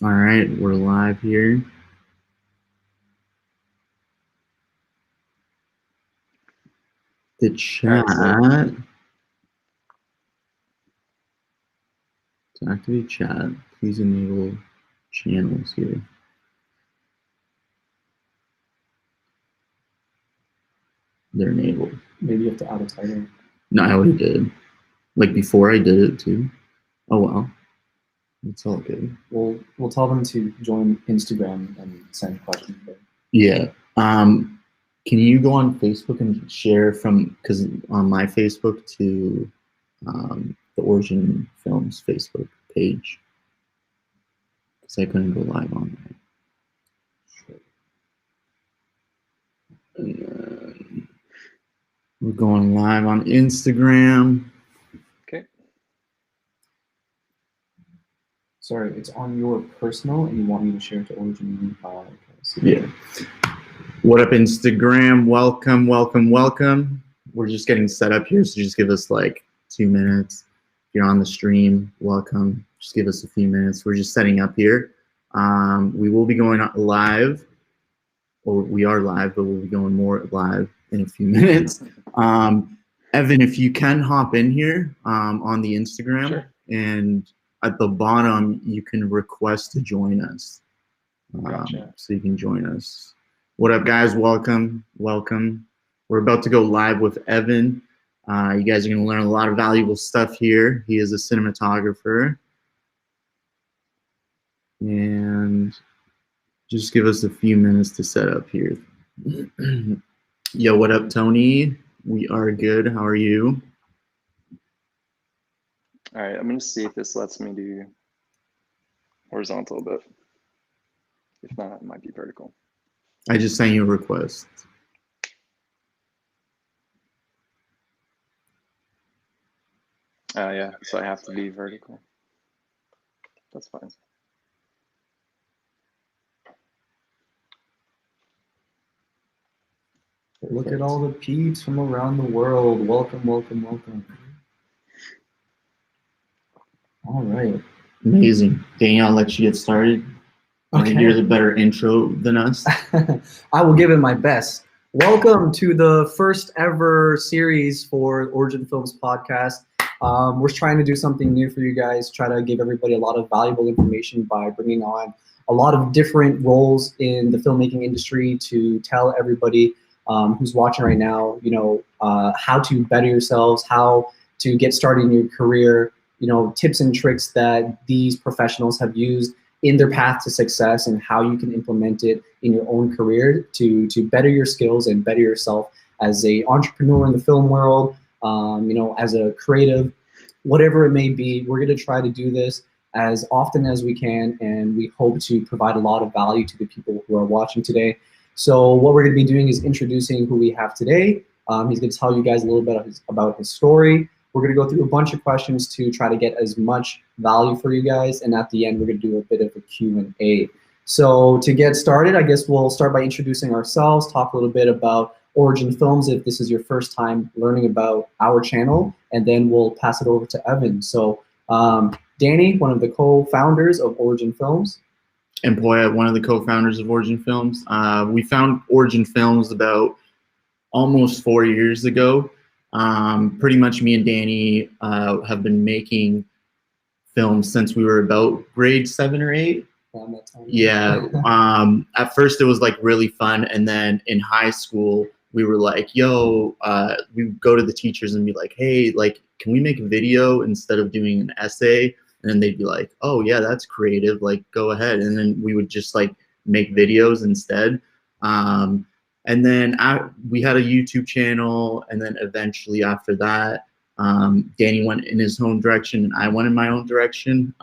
All right, we're live here. The chat. To activate chat, please enable channels here. They're enabled. Maybe you have to add a title. No, I already did. Like before I did it too. Oh well. It's all good. We'll tell them to join Instagram and send questions there. Yeah. Can you go on Facebook and share from, because on my Facebook to the Origin Films Facebook page? Because I couldn't go live on that. Sure. And then we're going live on Instagram. Okay. Sorry, it's on your personal, and you want me to share it to Origin. Yeah. What up, Instagram? Welcome, welcome, welcome. We're just getting set up here, so just give us like 2 minutes. If you're on the stream, welcome. Just give us a few minutes. We're just setting up here. We will be going live, or we are live, but we'll be going more live in a few minutes. Evan, if you can hop in here on the Instagram, sure. And at the bottom, you can request to join us. Gotcha. So you can join us. What up, guys? Welcome, welcome. We're about to go live with Evan. You guys are going to learn a lot of valuable stuff here. He is a cinematographer. And just give us a few minutes to set up here. Yo, what up, Tony? We are good. How are you? All right, I'm going to see if this lets me do horizontal a bit. If not, it might be vertical. I just sent you a request. Yeah, so I have to be vertical. That's fine. Look at all the peeps from around the world. Welcome, welcome, welcome. All right. Amazing. Daniel, I'll let you get started. Okay. You're the better intro than us. I will give it my best. Welcome to the first ever series for Origin Films podcast. We're trying to do something new for you guys, try to give everybody a lot of valuable information by bringing on a lot of different roles in the filmmaking industry to tell everybody who's watching right now, you know, how to better yourselves, how to get started in your career, you know, tips and tricks that these professionals have used in their path to success and how you can implement it in your own career to better your skills and better yourself as a entrepreneur in the film world, you know, as a creative, whatever it may be. We're going to try to do this as often as we can, and we hope to provide a lot of value to the people who are watching today. So what we're going to be doing is introducing who we have today. He's going to tell you guys a little bit about his story. We're going to go through a bunch of questions to try to get as much value for you guys. And at the end, we're going to do a bit of a Q&A. So to get started, I guess we'll start by introducing ourselves, talk a little bit about Origin Films if this is your first time learning about our channel, and then we'll pass it over to Evan. So Danny, one of the co-founders of Origin Films. And Poya, one of the co-founders of Origin Films. We found Origin Films about almost 4 years ago. Pretty much me and Danny have been making films since we were about grade 7 or 8. Yeah. At first it was like really fun, and then in high school we were like, yo, we would go to the teachers and be like, hey, like, can we make a video instead of doing an essay? And then they'd be like, oh yeah, that's creative, like go ahead. And then we would just like make videos instead. And then we had a YouTube channel, and then eventually after that, Danny went in his own direction and I went in my own direction,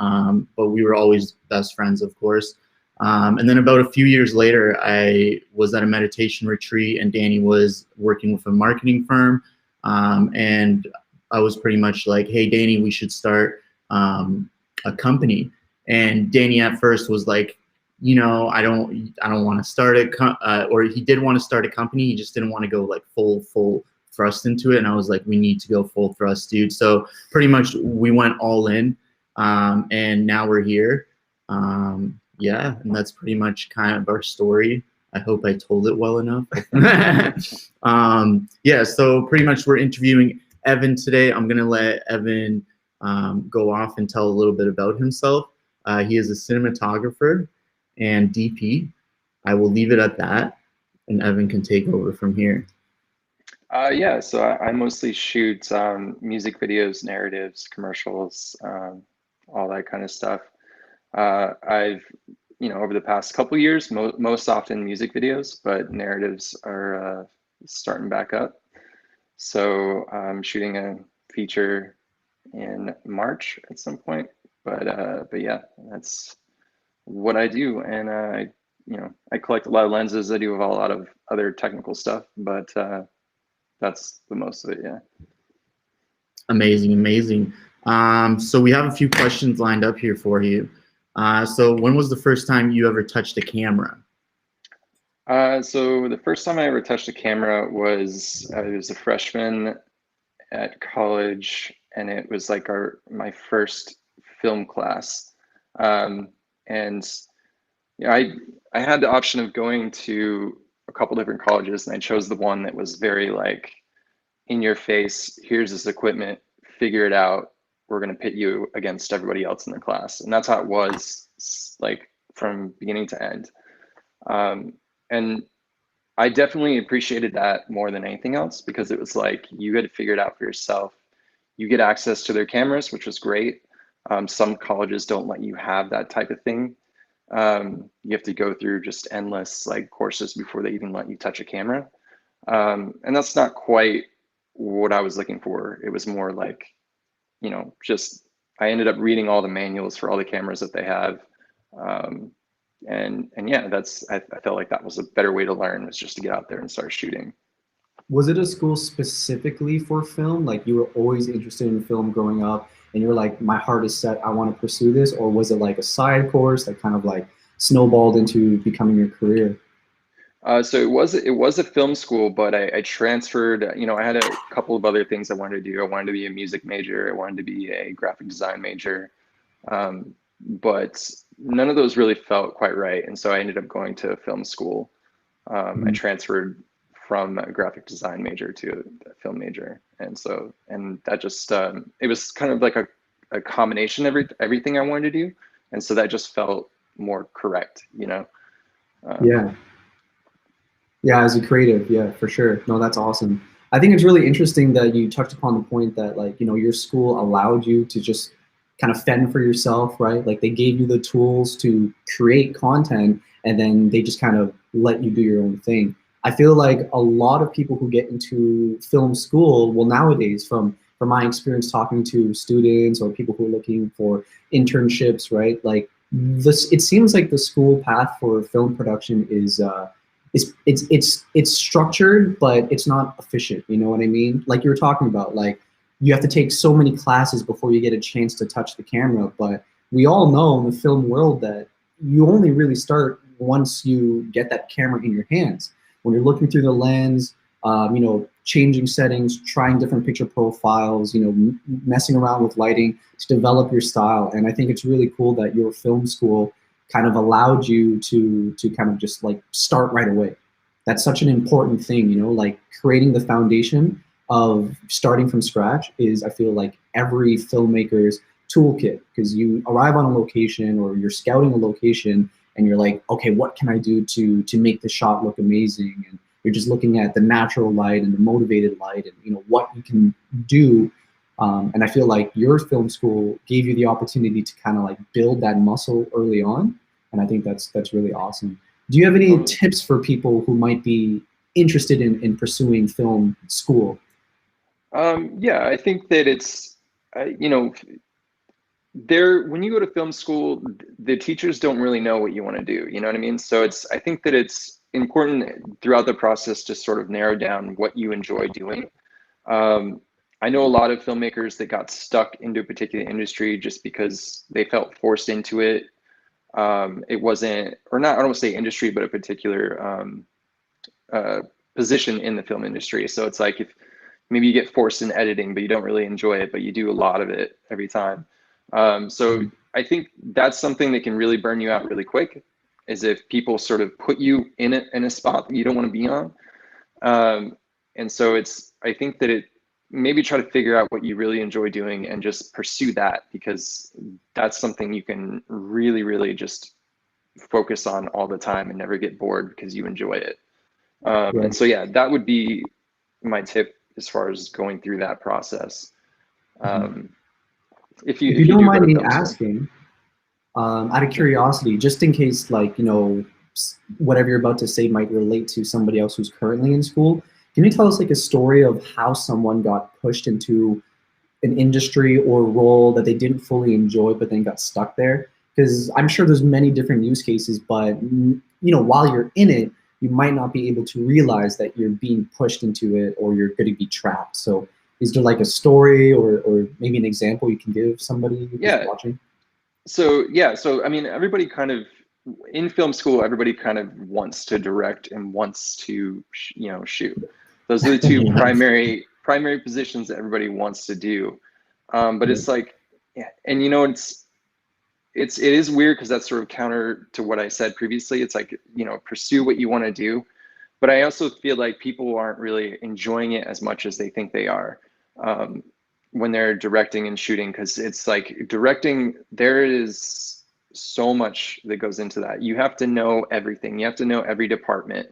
but we were always best friends, of course. And then about a few years later, I was at a meditation retreat and Danny was working with a marketing firm, and I was pretty much like, hey, Danny, we should start a company. And Danny at first was like, you know, I don't want to start it, or he did want to start a company. He just didn't want to go like full thrust into it. And I was like, we need to go full thrust, dude. So pretty much we went all in, and now we're here. Yeah, and that's pretty much kind of our story. I hope I told it well enough. Yeah, so pretty much we're interviewing Evan today. I'm gonna let Evan go off and tell a little bit about himself. He is a cinematographer and DP. I will leave it at that, and Evan can take over from here. Yeah, so I mostly shoot music videos, narratives, commercials, all that kind of stuff. I've, over the past couple years, most often music videos, but narratives are starting back up. So I'm shooting a feature in March at some point. But yeah, that's what I do, and I collect a lot of lenses. I do a lot of other technical stuff, but that's the most of it. Yeah. Amazing, amazing. So we have a few questions lined up here for you. So when was the first time you ever touched a camera? So the first time I ever touched a camera was I was a freshman at college, and it was like my first film class. And I had the option of going to a couple different colleges, and I chose the one that was very like in your face. Here's this equipment, figure it out. We're going to pit you against everybody else in the class. And that's how it was, like from beginning to end. And I definitely appreciated that more than anything else, because it was like you had to figure it out for yourself. You get access to their cameras, which was great. Some colleges don't let you have that type of thing. You have to go through just endless like courses before they even let you touch a camera. And that's not quite what I was looking for. It was more like, just I ended up reading all the manuals for all the cameras that they have. And yeah, I felt like that was a better way to learn, was just to get out there and start shooting. Was it a school specifically for film? Like you were always interested in film growing up and you're like, my heart is set, I want to pursue this? Or was it like a side course that kind of like snowballed into becoming your career? So it was a film school, but I transferred. I had a couple of other things I wanted to do. I wanted to be a music major. I wanted to be a graphic design major, but none of those really felt quite right. And so I ended up going to film school. I transferred from a graphic design major to a film major, and that just it was kind of like a combination of everything I wanted to do, and so that just felt more correct. Yeah. Yeah, as a creative, yeah, for sure. No, that's awesome. I think it's really interesting that you touched upon the point that like, your school allowed you to just kind of fend for yourself, right? Like they gave you the tools to create content and then they just kind of let you do your own thing. I feel like a lot of people who get into film school, well, nowadays, from my experience talking to students or people who are looking for internships, right? Like this, it seems like the school path for film production is it's structured, but it's not efficient. You know what I mean? Like you were talking about, like you have to take so many classes before you get a chance to touch the camera. But we all know in the film world that you only really start once you get that camera in your hands. When you're looking through the lens, changing settings, trying different picture profiles, messing around with lighting to develop your style. And I think it's really cool that your film school kind of allowed you to kind of just like start right away. That's such an important thing, like creating the foundation of starting from scratch is, I feel like, every filmmaker's toolkit, because you arrive on a location or you're scouting a location and you're like, okay, what can I do to make the shot look amazing? And you're just looking at the natural light and the motivated light and what you can do. And I feel like your film school gave you the opportunity to kind of like build that muscle early on. And I think that's really awesome. Do you have any tips for people who might be interested in pursuing film school? Yeah, I think that it's, when you go to film school, the teachers don't really know what you want to do. You know what I mean? So I think that it's important throughout the process to sort of narrow down what you enjoy doing. I know a lot of filmmakers that got stuck into a particular industry just because they felt forced into it. It wasn't, or not, I don't want to say industry, but a particular position in the film industry. So it's like if maybe you get forced in editing, but you don't really enjoy it, but you do a lot of it every time. So I think that's something that can really burn you out really quick, is if people sort of put you in a spot that you don't want to be on. And so I think that maybe try to figure out what you really enjoy doing and just pursue that, because that's something you can really, really just focus on all the time and never get bored because you enjoy it. And so, yeah, that would be my tip as far as going through that process. If you don't do mind go to me film school. asking, out of curiosity, just in case, like, you know, whatever you're about to say might relate to somebody else who's currently in school, can you tell us like a story of how someone got pushed into an industry or role that they didn't fully enjoy but then got stuck there? Because I'm sure there's many different use cases, but you know, while you're in it, you might not be able to realize that you're being pushed into it or you're going to be trapped. So is there like a story or maybe an example you can give somebody who's watching? So yeah, so I mean, everybody kind of in film school, everybody kind of wants to direct and wants to shoot. Those are the two primary positions that everybody wants to do. But it's like, yeah, and you know, it is weird because that's sort of counter to what I said previously. It's like, you know, pursue what you want to do, but I also feel like people aren't really enjoying it as much as they think they are when they're directing and shooting, because it's like directing, there is so much that goes into that. You have to know everything. You have to know every department.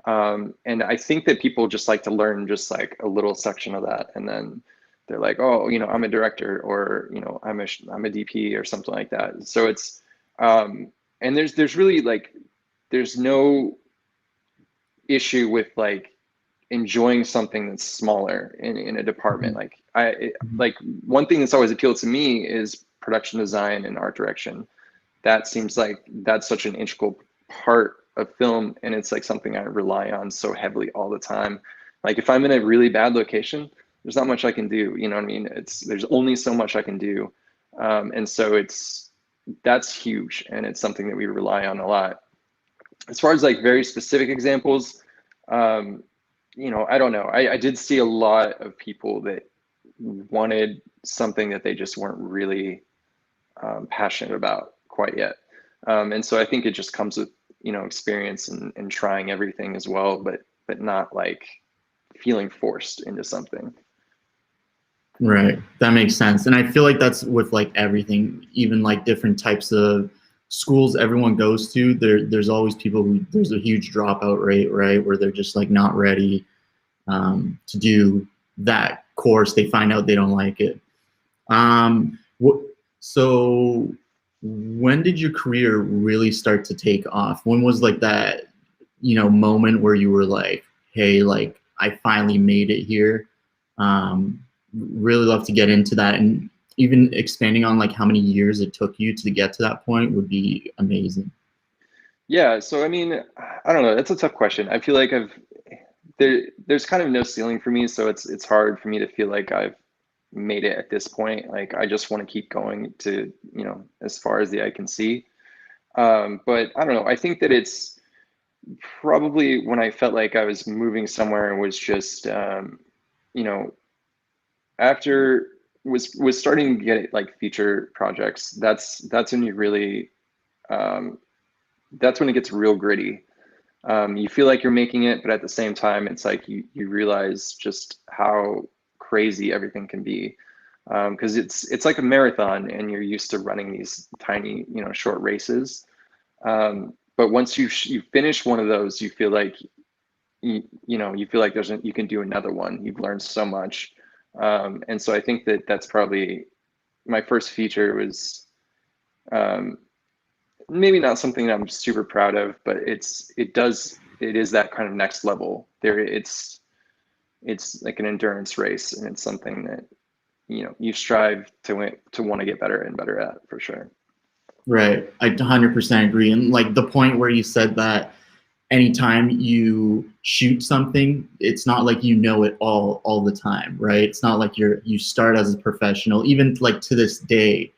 And I think that people just like to learn just like a little section of that, and then they're like, oh, you know, I'm a director, or, you know, I'm a DP or something like that. So it's and there's really like, there's no issue with like enjoying something that's smaller in a department. Like like one thing that's always appealed to me is production design and art direction. That seems like that's such an integral part of film, and it's like something I rely on so heavily all the time. Like if I'm in a really bad location, there's not much I can do, you know what I mean? There's only so much I can do. And so that's huge, and it's something that we rely on a lot. As far as like very specific examples, you know, I don't know. I did see a lot of people that wanted something that they just weren't really passionate about quite yet. And so I think it just comes with, you know, experience and trying everything as well, but not like feeling forced into something. Right, that makes sense. And I feel like that's with like everything, even like different types of schools everyone goes to. There's always people who, there's a huge dropout rate, right, where they're just like not ready to do that course. They find out they don't like it. So when did your career really start to take off? When was like that, you know, moment where you were like, hey, like I finally made it here? Really love to get into that, and even expanding on like how many years it took you to get to that point would be amazing. Yeah, so I mean, I don't know, that's a tough question. I feel like there's kind of no ceiling for me, so it's hard for me to feel like I've made it at this point. Like I just want to keep going to, you know, as far as the eye can see. But I don't know, I think that it's probably when I felt like I was moving somewhere and was just you know, after was starting to get like feature projects. That's when you really that's when it gets real gritty. You feel like you're making it, but at the same time, it's like you realize just how crazy everything can be, because it's like a marathon, and you're used to running these tiny, you know, short races. But once you finish one of those, you feel like you feel like you can do another one. You've learned so much, and so I think that that's probably my first feature was. Maybe not something that I'm super proud of, but it is that kind of next level. It's like an endurance race, and it's something that, you know, you strive to want to get better and better at, for sure. Right, I 100% agree. And like the point where you said that anytime you shoot something, it's not like you know it all the time, right? It's not like you start as a professional. Even like to this day,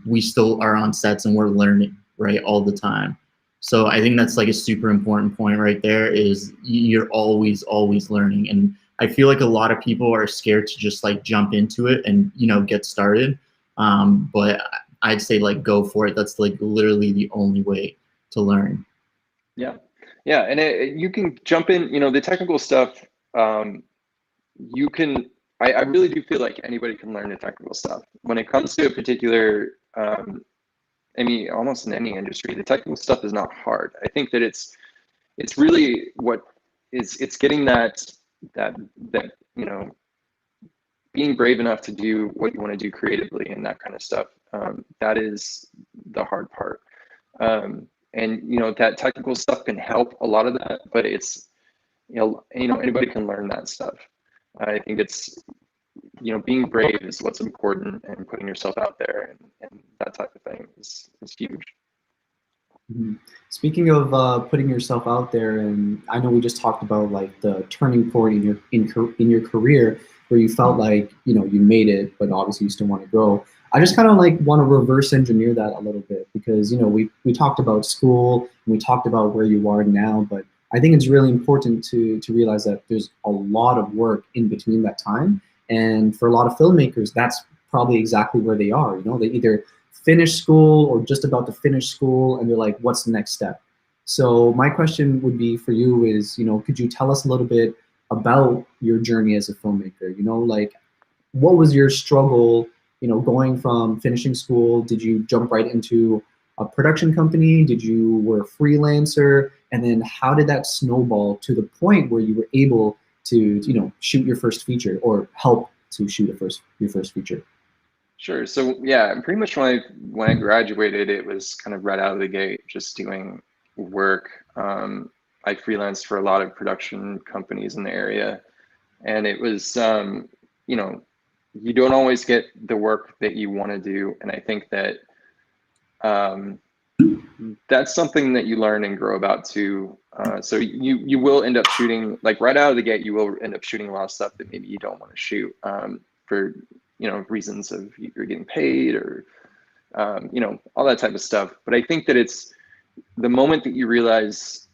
we still are on sets and we're learning, right, all the time. So I think that's like a super important point right there, is you're always learning. And I feel like a lot of people are scared to just like jump into it and, you know, get started. But I'd say like go for it. That's like literally the only way to learn. Yeah, yeah, and you can jump in. You know, the technical stuff. You can. I really do feel like anybody can learn the technical stuff. When it comes to a particular, I mean, almost in any industry, the technical stuff is not hard. I think that it's really what is, it's getting that you know, being brave enough to do what you want to do creatively and that kind of stuff. That is the hard part. And you know, that technical stuff can help a lot of that, but it's, you know, anybody can learn that stuff. I think it's, you know, being brave is what's important, and putting yourself out there and that type of thing is huge. Mhm. Speaking of putting yourself out there, and I know we just talked about like the turning point in your career where you felt like, you know, you made it, but obviously you still want to grow. I just kind of like want to reverse engineer that a little bit, because, you know, we talked about school and we talked about where you are now, but I think it's really important to realize that there's a lot of work in between that time. And for a lot of filmmakers, that's probably exactly where they are. You know, they either finish school or just about to finish school, and they're like, what's the next step? So my question would be for you is, you know, could you tell us a little bit about your journey as a filmmaker? You know, like, what was your struggle, you know, going from finishing school? Did you jump right into a production company? Did you were a freelancer? And then how did that snowball to the point where you were able to, you know, shoot your first feature, or help to shoot your first feature? Sure. So yeah, pretty much when I graduated, it was kind of right out of the gate, just doing work. I freelanced for a lot of production companies in the area, and it was, you know, you don't always get the work that you want to do, and I think that that's something that you learn and grow about too. So you will end up shooting, like right out of the gate, you will end up shooting a lot of stuff that maybe you don't want to shoot, for, you know, reasons of you're getting paid, or you know, all that type of stuff. But I think that it's the moment that you realize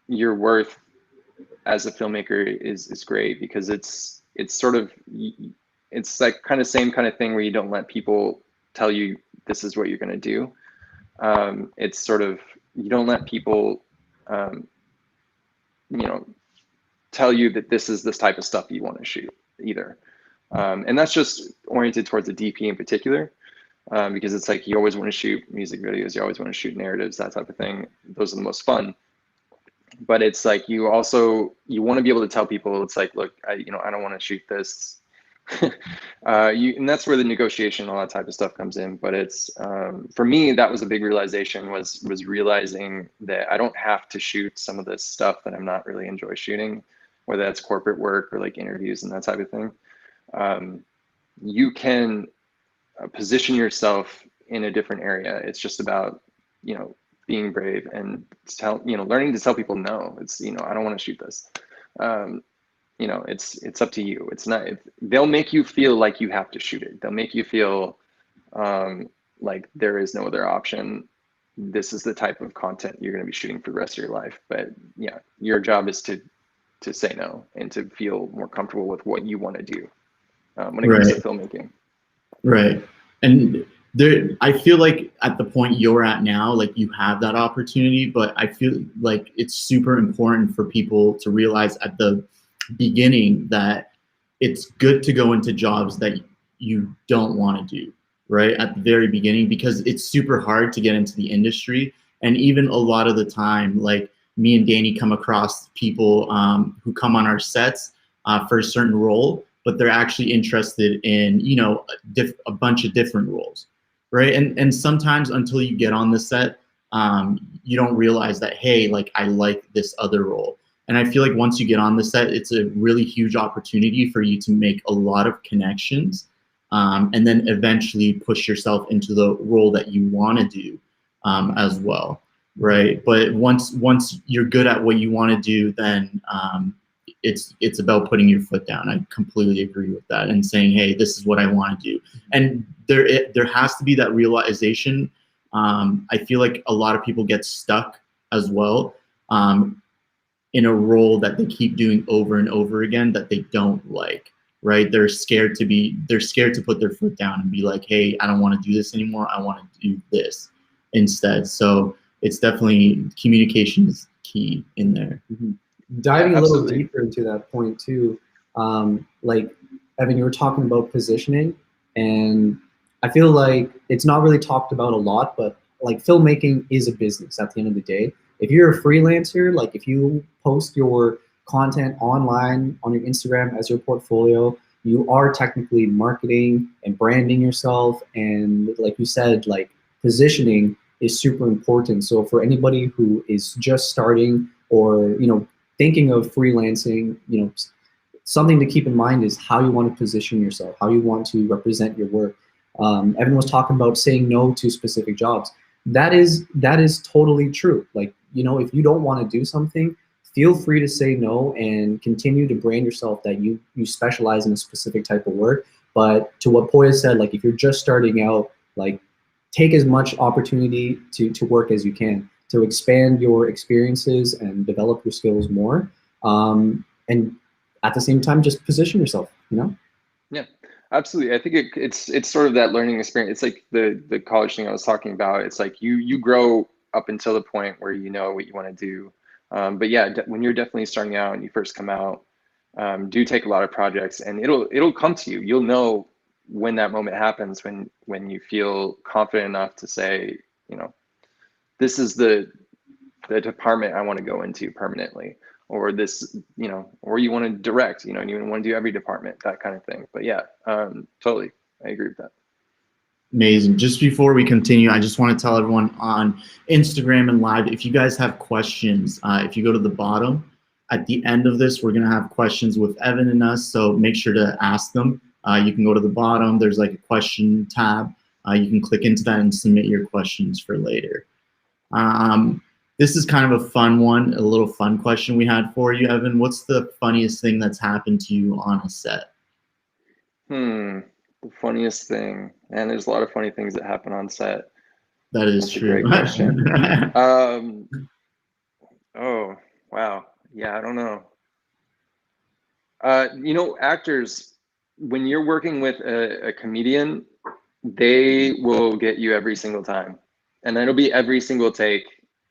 your worth as a filmmaker is great, because it's sort of, it's like kind of same kind of thing where you don't let people tell you this is what you're going to do. It's sort of, you don't let people you know, tell you that this is this type of stuff you want to shoot either. And that's just oriented towards the DP in particular, because it's like you always want to shoot music videos, you always want to shoot narratives, that type of thing. Those are the most fun. But it's like you want to be able to tell people, it's like, look, I don't want to shoot this. And that's where the negotiation, all that type of stuff comes in. But it's for me, that was a big realization, was realizing that I don't have to shoot some of this stuff that I'm not really enjoy shooting, whether that's corporate work or like interviews and that type of thing. You can position yourself in a different area. It's just about, you know, being brave and learning to tell people no. It's, you know, I don't want to shoot this. You know, it's up to you. It's not, they'll make you feel like you have to shoot it. They'll make you feel like there is no other option. This is the type of content you're going to be shooting for the rest of your life. But yeah, your job is to say no and to feel more comfortable with what you want to do when it comes to filmmaking. Right. And I feel like at the point you're at now, like you have that opportunity, but I feel like it's super important for people to realize at the beginning that it's good to go into jobs that you don't want to do, right? At the very beginning, because it's super hard to get into the industry. And even a lot of the time, like me and Danny come across people who come on our sets for a certain role, but they're actually interested in, you know, a bunch of different roles, right? And sometimes until you get on the set, you don't realize that, hey, like I like this other role. And I feel like once you get on the set, it's a really huge opportunity for you to make a lot of connections, and then eventually push yourself into the role that you want to do as well, right? But once you're good at what you want to do, then it's about putting your foot down. I completely agree with that, and saying, hey, this is what I want to do. And there has to be that realization. I feel like a lot of people get stuck as well in a role that they keep doing over and over again that they don't like, right? They're scared to put their foot down and be like, hey, I don't want to do this anymore. I want to do this instead. So it's definitely, communication is key in there. Mm-hmm. Diving a little absolutely. deeper into that point too, like Evan, you were talking about positioning, and I feel like it's not really talked about a lot, but like filmmaking is a business at the end of the day. If you're a freelancer, like if you post your content online on your Instagram as your portfolio, you are technically marketing and branding yourself. And like you said, like positioning is super important. So for anybody who is just starting or, you know, thinking of freelancing, you know, something to keep in mind is how you want to position yourself, how you want to represent your work. Evan was talking about saying no to specific jobs. That is totally true. Like, you know, if you don't want to do something, feel free to say no and continue to brand yourself that you specialize in a specific type of work. But to what Poya said, like if you're just starting out, like take as much opportunity to work as you can to expand your experiences and develop your skills more. And at the same time, just position yourself, you know? Yeah, absolutely. I think it's sort of that learning experience. It's like the college thing I was talking about. It's like you grow up until the point where you know what you want to do. But yeah, when you're definitely starting out and you first come out, do take a lot of projects, and it'll come to you. You'll know when that moment happens, when you feel confident enough to say, you know, this is the department I want to go into permanently, or this, you know, or you want to direct, you know, and you want to do every department, that kind of thing. But yeah, totally, I agree with that. Amazing. Just before we continue, I just want to tell everyone on Instagram and live, if you guys have questions, if you go to the bottom, at the end of this, we're going to have questions with Evan and us, so make sure to ask them. You can go to the bottom. There's like a question tab. You can click into that and submit your questions for later. This is kind of a fun one, a little fun question we had for you, Evan. What's the funniest thing that's happened to you on a set? The funniest thing, and there's a lot of funny things that happen on set. That is That's true. a great question. Oh, wow. Yeah, I don't know. You know, actors, when you're working with a comedian, they will get you every single time, and then it'll be every single take.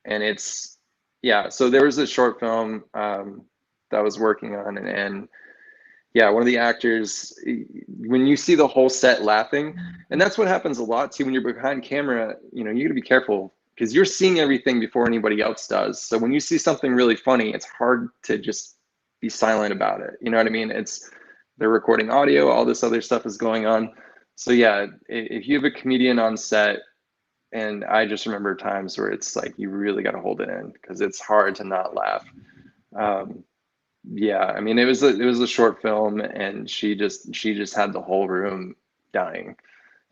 And it's, yeah. So there was a short film that I was working on, and yeah, one of the actors, when you see the whole set laughing, and that's what happens a lot too when you're behind camera, you know, you gotta be careful because you're seeing everything before anybody else does. So when you see something really funny, it's hard to just be silent about it. You know what I mean? They're recording audio, all this other stuff is going on. So yeah, if you have a comedian on set, and I just remember times where it's like you really got to hold it in because it's hard to not laugh. Yeah, I mean, it was a short film, and she just had the whole room dying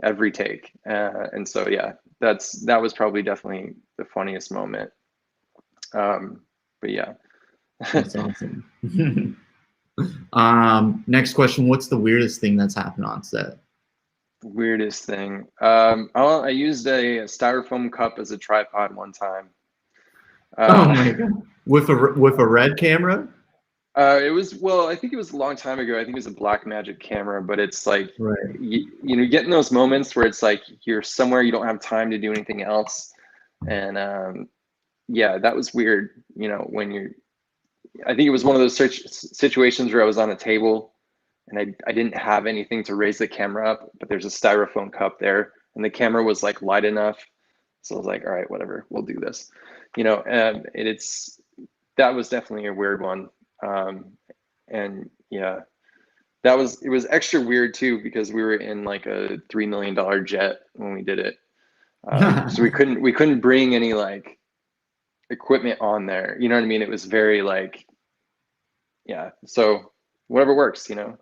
every take, and so yeah, that was probably definitely the funniest moment. But yeah. That's awesome. Next question, what's the weirdest thing that's happened on set? Weirdest thing. I used a styrofoam cup as a tripod one time. Oh my God. With a red camera? It was, well, I think it was a long time ago. I think it was a Blackmagic camera, but it's like, Right. you know, getting those moments where it's like you're somewhere, you don't have time to do anything else. And yeah, that was weird, you know, I think it was one of those situations where I was on a table and I didn't have anything to raise the camera up, but there's a styrofoam cup there and the camera was like light enough. So I was like, all right, whatever, we'll do this, you know, and that was definitely a weird one. And yeah, it was extra weird too, because we were in like a $3 million jet when we did it. So we couldn't bring any like equipment on there. You know what I mean? It was very like, yeah. So whatever works, you know?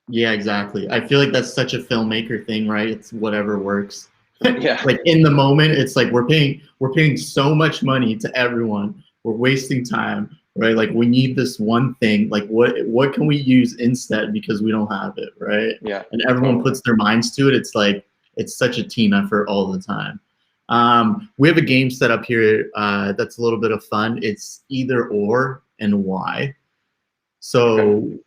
Yeah, exactly. I feel like that's such a filmmaker thing, right? It's whatever works. Yeah. Like in the moment, it's like we're paying so much money to everyone. We're wasting time, right? Like we need this one thing. Like what can we use instead because we don't have it, right? Yeah. And everyone Totally. puts their minds to it. It's like it's such a team effort all the time. We have a game set up here that's a little bit of fun. It's either or and why. So Okay.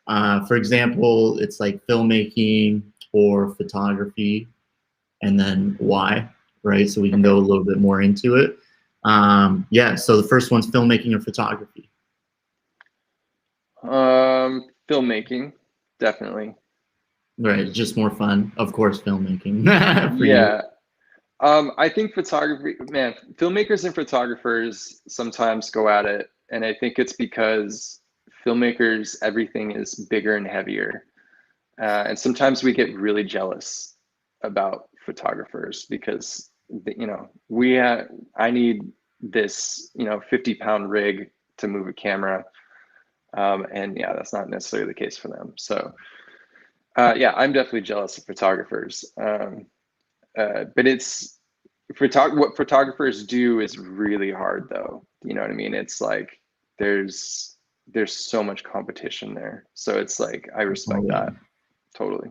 For example, it's like filmmaking or photography, and then why, right? So we can go a little bit more into it. Yeah, so the first one's filmmaking or photography. Filmmaking, definitely. Right, just more fun, of course, filmmaking for you. Yeah. I think photography, man, filmmakers and photographers sometimes go at it, and I think it's because filmmakers, everything is bigger and heavier. And sometimes we get really jealous about photographers because, you know, I need this, you know, 50-pound rig to move a camera. And yeah, that's not necessarily the case for them. So yeah, I'm definitely jealous of photographers. But what photographers do is really hard though. You know what I mean? It's like there's so much competition there. So it's like I respect that totally.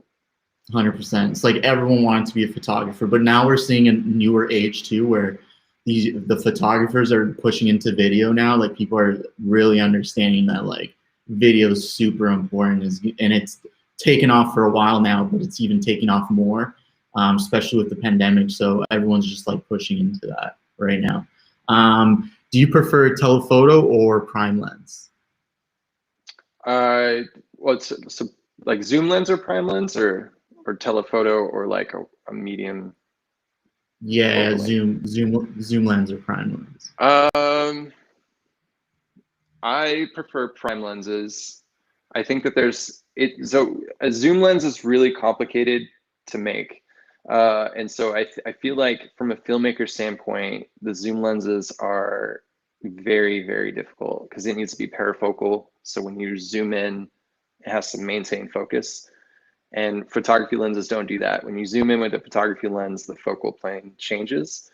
100%. It's like everyone wanted to be a photographer, but now we're seeing a newer age too, where the photographers are pushing into video now. Like people are really understanding that like video is super important, and it's taken off for a while now, but it's even taking off more, especially with the pandemic. So everyone's just like pushing into that right now. Do you prefer telephoto or prime lens? Well, it's so like zoom lens or prime lens or telephoto or like a medium. Yeah, zoom lens or prime lens. I prefer prime lenses. I think that so a zoom lens is really complicated to make. And so I feel like from a filmmaker standpoint, the zoom lenses are very, very difficult because it needs to be parafocal. So when you zoom in, it has to maintain focus. And photography lenses don't do that. When you zoom in with a photography lens, the focal plane changes.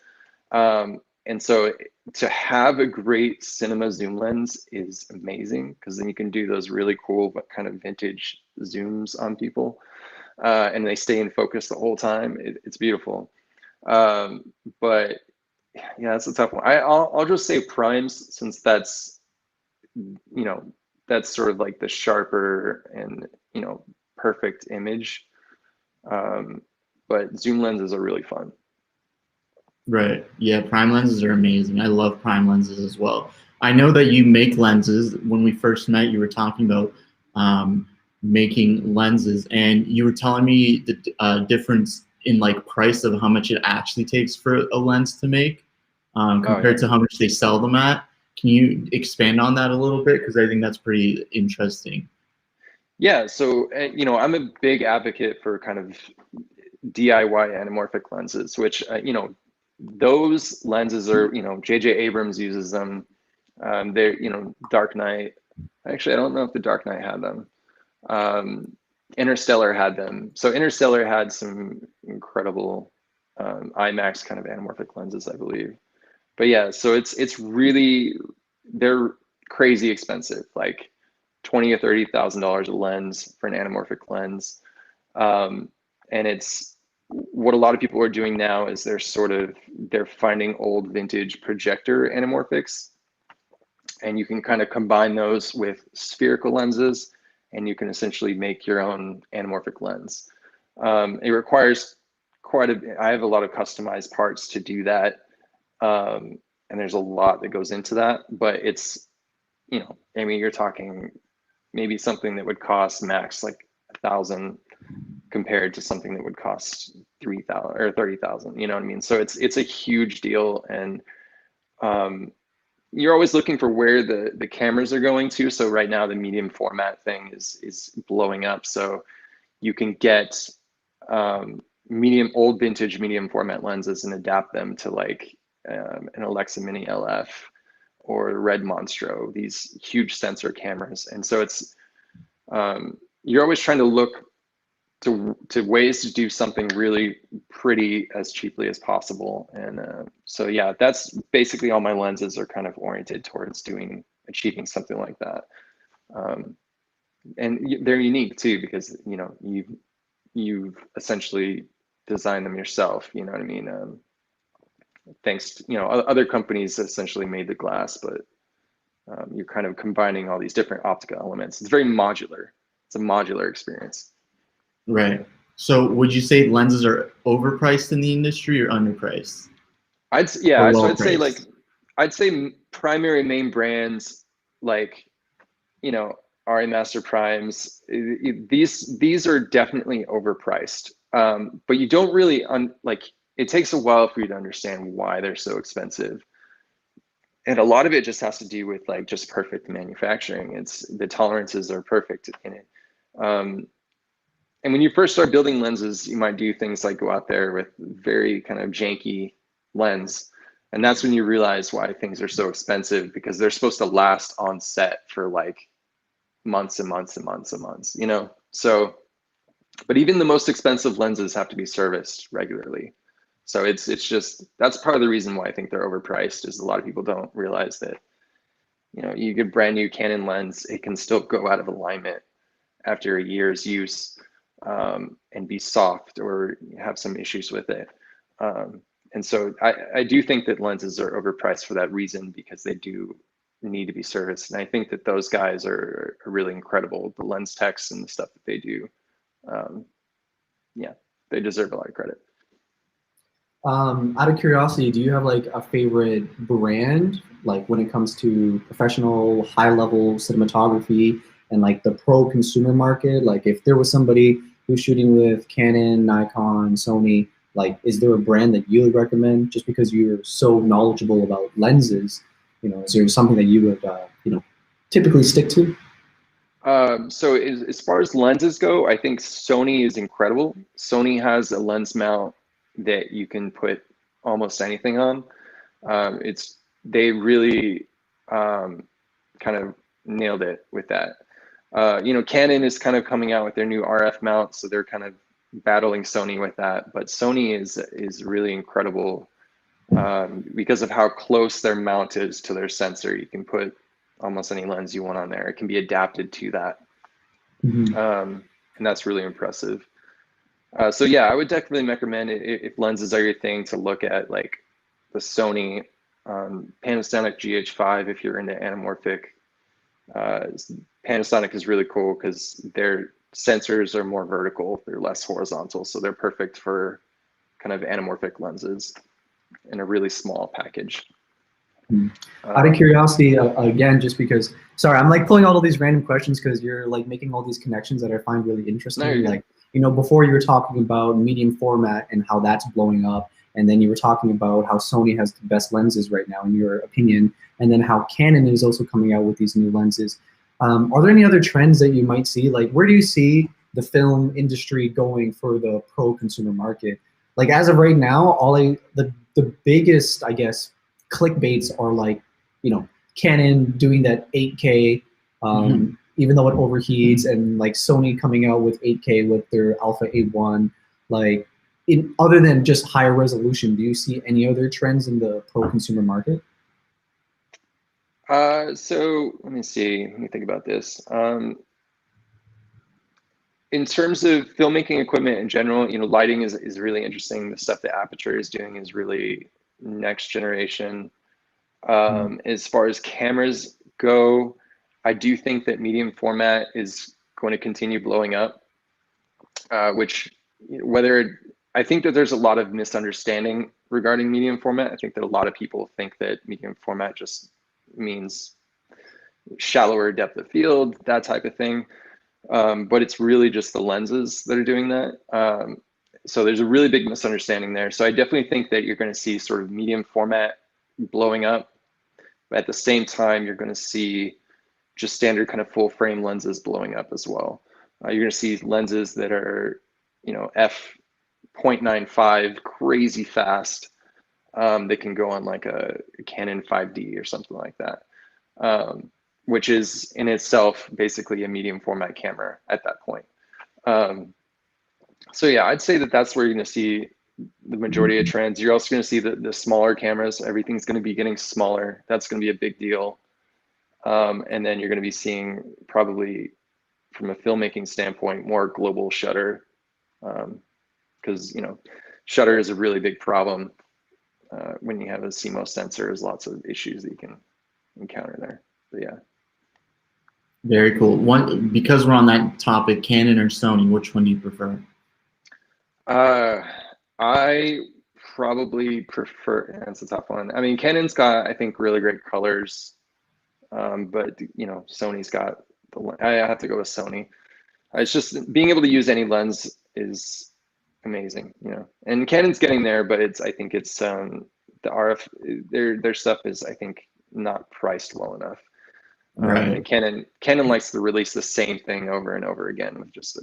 And so to have a great cinema zoom lens is amazing because then you can do those really cool but kind of vintage zooms on people, and they stay in focus the whole time. It's beautiful. But yeah, that's a tough one. I'll just say primes since that's, you know, that's sort of like the sharper and, you know, perfect image. But zoom lenses are really fun. Right. Yeah, prime lenses are amazing. I love prime lenses as well. I know that you make lenses. When we first met, you were talking about making lenses, and you were telling me the difference in like price of how much it actually takes for a lens to make compared to how much they sell them at. Can you expand on that a little bit? Because I think that's pretty interesting. Yeah, so you know, I'm a big advocate for kind of DIY anamorphic lenses, which you know, those lenses are, you know, J.J. Abrams uses them. They're, you know, Dark Knight. Actually, I don't know if the Dark Knight had them. Interstellar had them. So Interstellar had some incredible IMAX kind of anamorphic lenses, I believe. But yeah, so it's really, they're crazy expensive, like $20,000 or $30,000 a lens for an anamorphic lens. And it's what a lot of people are doing now is they're finding old vintage projector anamorphics, and you can kind of combine those with spherical lenses, and you can essentially make your own anamorphic lens. It requires I have a lot of customized parts to do that. And there's a lot that goes into that, but it's, you know, I mean, you're talking maybe something that would cost max like 1,000 compared to something that would cost 3,000 or 30,000. You know what I mean? So it's a huge deal, and you're always looking for where the cameras are going to. So right now the medium format thing is blowing up. So you can get old vintage medium format lenses and adapt them to like an Alexa Mini LF or Red Monstro, these huge sensor cameras. And so it's you're always trying to look to ways to do something really pretty as cheaply as possible. And so yeah, that's basically all my lenses are kind of oriented towards achieving something like that. And they're unique too because, you know, you've essentially designed them yourself. You know what I mean? Thanks to, you know, other companies essentially made the glass, but you're kind of combining all these different optical elements. It's very modular. it's a modular experience. Right. So would you say lenses are overpriced in the industry or underpriced? Or So well I'd say like, priced? I'd say primary main brands like, you know, RA Master Primes, these are definitely overpriced. But you don't really, like, it takes a while for you to understand why they're so expensive. And a lot of it just has to do with like just perfect manufacturing. It's the tolerances are perfect in it. And when you first start building lenses, you might do things like go out there with very kind of janky lens. And that's when you realize why things are so expensive, because they're supposed to last on set for like months and months and months and months, you know? So, but even the most expensive lenses have to be serviced regularly. So it's just, that's part of the reason why I think they're overpriced, is a lot of people don't realize that, you know, you get a brand new Canon lens, it can still go out of alignment after a year's use, and be soft or have some issues with it. And so I do think that lenses are overpriced for that reason, because they do need to be serviced. And I think that those guys are really incredible. The lens techs and the stuff that they do, yeah, they deserve a lot of credit. Out of curiosity, do you have like a favorite brand, like when it comes to professional, high-level cinematography and like the pro consumer market? Like if there was somebody who's shooting with Canon, Nikon, Sony, like is there a brand that you would recommend just because you're so knowledgeable about lenses? You know, is there something that you would, you know, typically stick to? So as far as lenses go, I think Sony is incredible. Sony has a lens mount that you can put almost anything on. They really kind of nailed it with that. You know, Canon is kind of coming out with their new RF mount, so they're kind of battling Sony with that. But Sony is really incredible because of how close their mount is to their sensor. You can put almost any lens you want on there. It can be adapted to that. And that's really impressive. So yeah, I would definitely recommend it if lenses are your thing, to look at like the Sony Panasonic GH5 if you're into anamorphic. Panasonic is really cool because their sensors are more vertical, they're less horizontal, so they're perfect for kind of anamorphic lenses in a really small package. Out of curiosity, again, just because, sorry, I'm like pulling out all these random questions because you're like making all these connections that I find really interesting. No, like, you know, before you were talking about medium format and how that's blowing up, and then you were talking about how Sony has the best lenses right now, in your opinion, and then how Canon is also coming out with these new lenses. Are there any other trends that you might see? Like, where do you see the film industry going for the pro consumer market? Like, as of right now, the biggest, I guess, clickbaits are like, you know, Canon doing that 8K, even though it overheats, and like Sony coming out with 8K with their Alpha 8.1. Like, other than just higher resolution, do you see any other trends in the pro consumer market? So let me see. Let me think about this. In terms of filmmaking equipment in general, you know, lighting is really interesting. The stuff that Aperture is doing is really next generation. As far as cameras go, I do think that medium format is going to continue blowing up, which I think that there's a lot of misunderstanding regarding medium format. I think that a lot of people think that medium format just means shallower depth of field, that type of thing. But it's really just the lenses that are doing that. So there's a really big misunderstanding there. So I definitely think that you're going to see sort of medium format blowing up. But at the same time, you're going to see just standard kind of full frame lenses blowing up as well. You're going to see lenses that are, you know, f.95 crazy fast. They can go on like a Canon 5D or something like that. Which is in itself basically a medium format camera at that point. So yeah, I'd say that that's where you're going to see the majority of trends. You're also going to see the smaller cameras. Everything's going to be getting smaller. That's going to be a big deal. And then you're going to be seeing, probably from a filmmaking standpoint, more global shutter, because you know, shutter is a really big problem when you have a CMOS sensor. There's lots of issues that you can encounter there. But yeah. Very cool. One, because we're on that topic, Canon or Sony, which one do you prefer? I probably prefer, that's a tough one. I mean, Canon's got, I think, really great colors, but you know, Sony's got I have to go with Sony. It's just being able to use any lens is amazing, you know. And Canon's getting there, but I think it's the RF, their stuff is, I think, not priced well enough. Right. And Canon likes to release the same thing over and over again with just a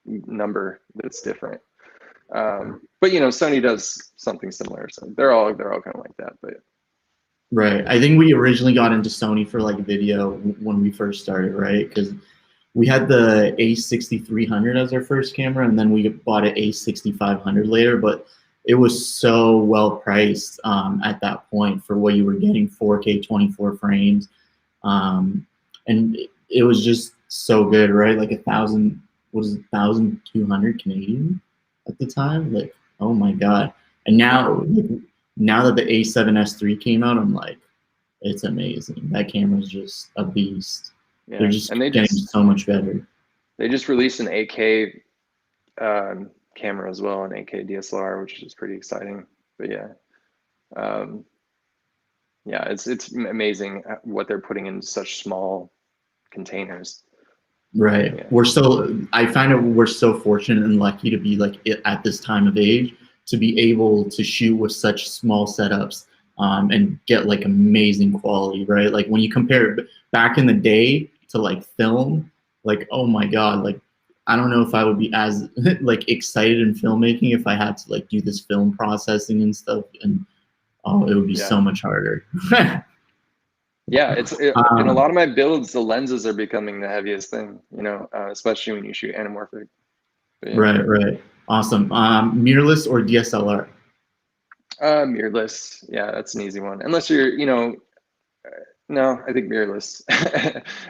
number that's different. But you know, Sony does something similar, so they're all kind of like that. But right, I think we originally got into Sony for like video when we first started, right? Because we had the A6300 as our first camera, and then we bought an A6500 later. But it was so well priced at that point for what you were getting, 4K 24 frames, and it was just so good, right? Like 1,200 Canadian at the time. Like, oh my god! And now, now that the A7S III came out, I'm like, it's amazing. That camera's just a beast. yeah, They're just and they getting so much better. They just released an 8K camera as well, an 8K DSLR, which is pretty exciting. But yeah, yeah, it's amazing what they're putting in such small containers. Right. Yeah. I find it we're so fortunate and lucky to be like at this time of age to be able to shoot with such small setups and get like amazing quality, right? Like when you compare back in the day to like film, like, oh my God, like I don't know if I would be as like excited in filmmaking if I had to like do this film processing and stuff, and it would be so much harder. Yeah, in a lot of my builds, the lenses are becoming the heaviest thing, you know, especially when you shoot anamorphic. Yeah. Right. Awesome. Mirrorless or DSLR? Mirrorless. Yeah, that's an easy one. Unless you're, you know, no, I think mirrorless.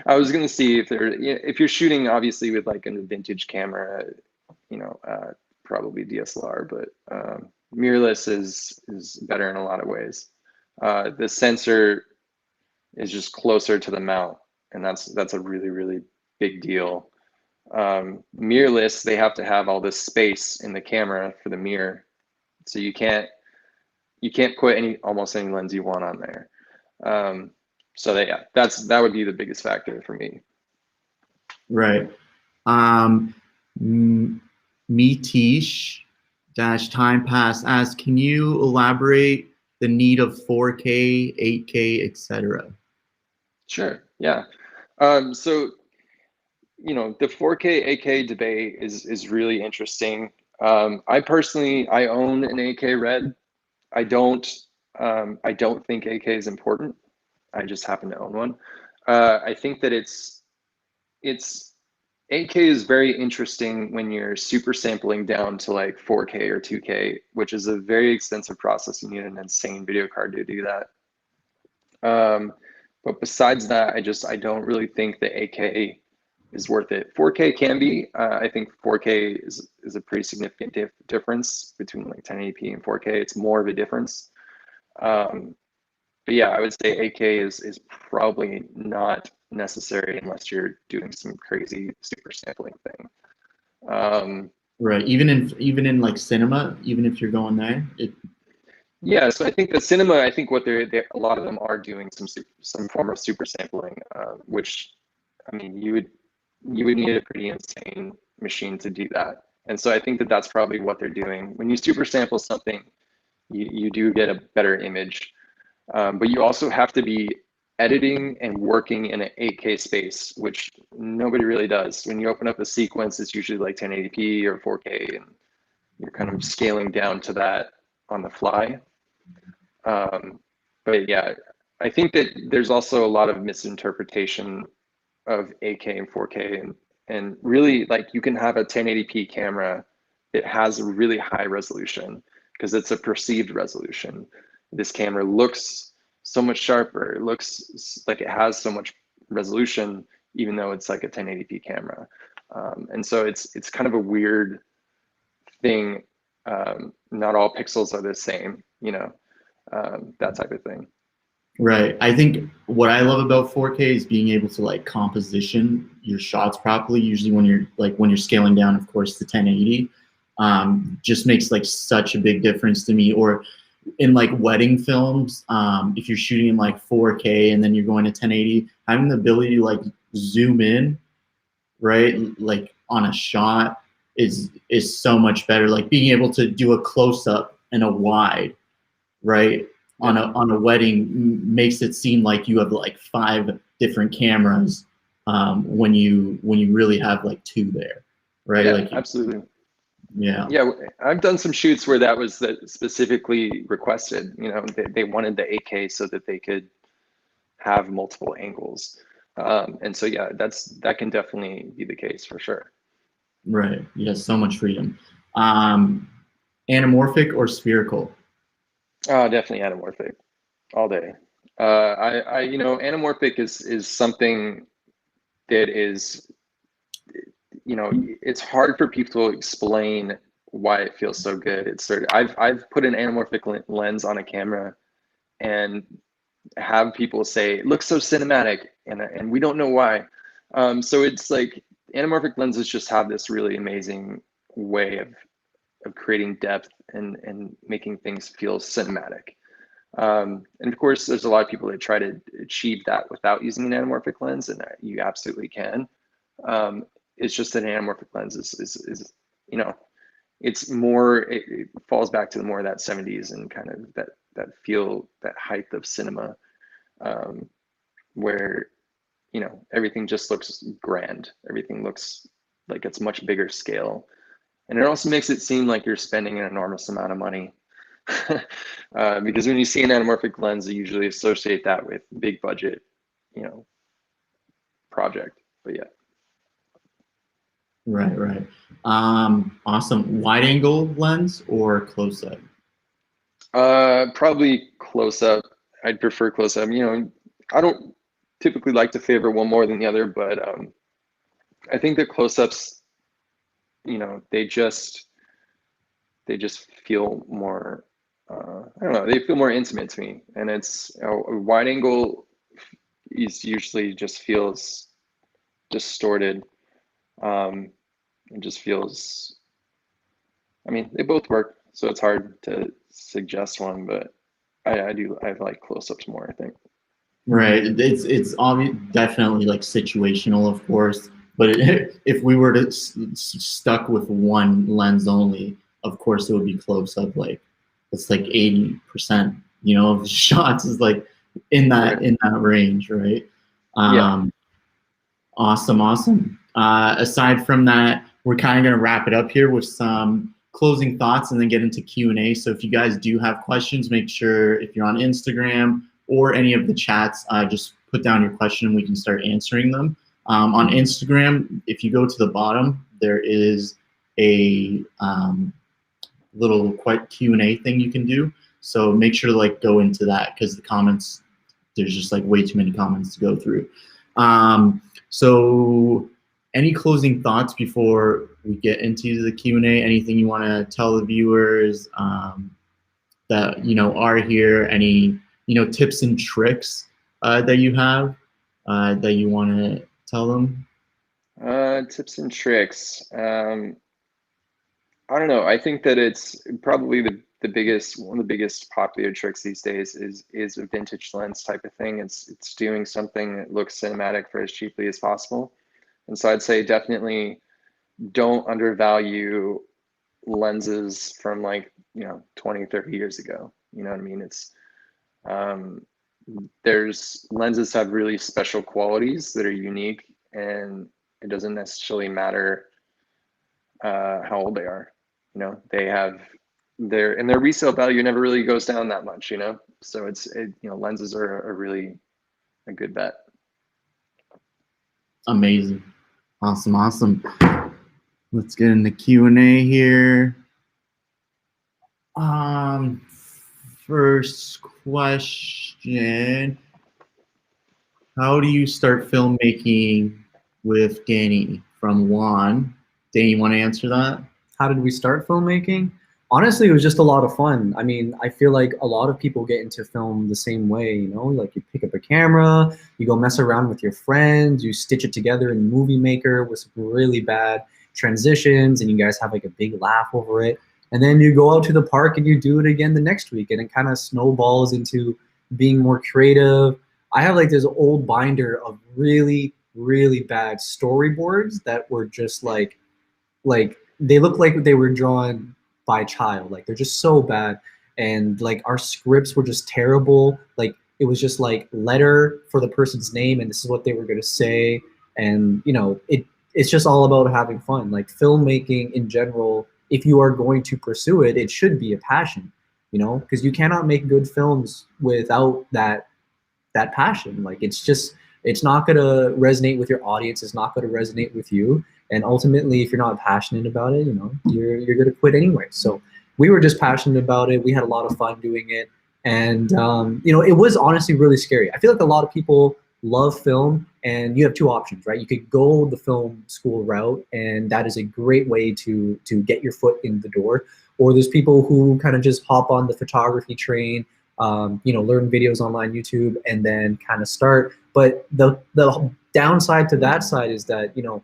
I was gonna see if you're shooting obviously with like a vintage camera, you know, probably DSLR, but mirrorless is better in a lot of ways. The sensor is just closer to the mount, and that's a really big deal. Mirrorless, they have to have all this space in the camera for the mirror, so you can't put almost any lens you want on there. So that would be the biggest factor for me. Right. Mitish dash time pass asks, can you elaborate the need of 4K, 8K, etc.? Sure. Yeah. So, you know, the 4K 8K debate is really interesting. I personally own an 8K Red. I don't think 8K is important. I just happen to own one. I think that it's 8K is very interesting when you're super sampling down to like 4K or 2K, which is a very extensive process. You need an insane video card to do that. But besides that, I don't really think the 8K is worth it. 4K can be. I think 4K is a pretty significant difference between like 1080p and 4K. It's more of a difference. But yeah, I would say 8K is probably not necessary unless you're doing some crazy super sampling thing. Right. Even in like cinema, even if you're going there, yeah, so I think the cinema, I think what a lot of them are doing some form of super sampling, which, I mean, you would need a pretty insane machine to do that. And so I think that that's probably what they're doing. When you super sample something, you do get a better image, but you also have to be editing and working in an 8K space, which nobody really does. When you open up a sequence, it's usually like 1080p or 4K, and you're kind of scaling down to that on the fly. But yeah, I think that there's also a lot of misinterpretation of 8K and 4K, and really, like, you can have a 1080p camera that has a really high resolution because it's a perceived resolution. This camera looks so much sharper. It looks like it has so much resolution, even though it's like a 1080p camera. And so it's kind of a weird thing. Not all pixels are the same, you know, that type of thing. Right. I think what I love about 4K is being able to like composition your shots properly. Usually when you're scaling down, of course, to 1080, just makes like such a big difference to me. Or in like wedding films, if you're shooting in like 4K and then you're going to 1080, having the ability to like zoom in, right, like on a shot is so much better. Like being able to do a close up and a wide, right, on a wedding makes it seem like you have like 5 different cameras when you really have like 2 there, right? Yeah, like absolutely. yeah. Yeah, I've done some shoots where that was specifically requested. You know, they wanted the 8K so that they could have multiple angles. And so yeah, that can definitely be the case for sure. Right. Yeah, so much freedom. Anamorphic or spherical? Oh, definitely anamorphic all day. You know, anamorphic is something that is, you know, it's hard for people to explain why it feels so good. It's sort of, I've put an anamorphic lens on a camera and have people say it looks so cinematic, and we don't know why. So it's like anamorphic lenses just have this really amazing way of creating depth and making things feel cinematic. And of course, there's a lot of people that try to achieve that without using an anamorphic lens, and you absolutely can. It's just that an anamorphic lens is you know, it's more, it falls back to more of that 70s and kind of that feel, that height of cinema, where, you know, everything just looks grand. Everything looks like it's much bigger scale. And it also makes it seem like you're spending an enormous amount of money. Because when you see an anamorphic lens, you usually associate that with big budget, you know, project. But yeah. Right. Awesome. Wide angle lens or close up? Probably close up. I'd prefer close up. You know, I don't typically like to favor one more than the other, but I think that close ups, you know, they just feel more, I don't know, they feel more intimate to me. And it's a wide angle is usually just feels distorted. It just feels, I mean, they both work, so it's hard to suggest one, but I like close-ups more, I think. Right. It's obvious, definitely like situational, of course. But if we were to stuck with one lens only, of course it would be close up. Like it's like 80%, you know, of the shots is like in that range, right? Yeah. Awesome. Aside from that, we're kind of going to wrap it up here with some closing thoughts and then get into Q&A. So if you guys do have questions, make sure if you're on Instagram or any of the chats, just put down your question and we can start answering them. On Instagram, if you go to the bottom, there is a little Q&A thing you can do. So make sure to like go into that because the comments, there's just like way too many comments to go through. So any closing thoughts before we get into the Q&A? Anything you want to tell the viewers that, you know, are here? Any, you know, tips and tricks that you have that you want to tell them? Tips and tricks. I don't know. I think that it's probably the biggest, one of the biggest popular tricks these days is a vintage lens type of thing. It's doing something that looks cinematic for as cheaply as possible. And so I'd say definitely don't undervalue lenses from like, you know, 20, 30 years ago. You know what I mean? It's there's lenses have really special qualities that are unique, and it doesn't necessarily matter how old they are. You know, they have their resale value never really goes down that much, you know? So you know, lenses are really a good bet. Amazing. Awesome. Let's get into Q&A here. First question. How do you start filmmaking with Danny from Juan? Danny, you want to answer that? How did we start filmmaking? Honestly, it was just a lot of fun. I mean, I feel like a lot of people get into film the same way, you know, like you pick up a camera, you go mess around with your friends, you stitch it together in Movie Maker with some really bad transitions, and you guys have like a big laugh over it. And then you go out to the park and you do it again the next week, and it kind of snowballs into being more creative. I have like this old binder of really, really bad storyboards that were just like they look like they were drawn by a child. Like they're just so bad. And like our scripts were just terrible. Like it was just like letter for the person's name and this is what they were gonna say. And you know, it's just all about having fun. Like filmmaking in general, if you are going to pursue it, it should be a passion, you know, because you cannot make good films without that passion. Like it's not gonna resonate with your audience, it's not gonna resonate with you. And ultimately, if you're not passionate about it, you know, you're gonna quit anyway. So we were just passionate about it. We had a lot of fun doing it. And you know, it was honestly really scary. I feel like a lot of people love film and you have two options, right? You could go the film school route and that is a great way to get your foot in the door. Or there's people who kind of just hop on the photography train, you know, learn videos online, YouTube, and then kind of start. But the downside to that side is that, you know,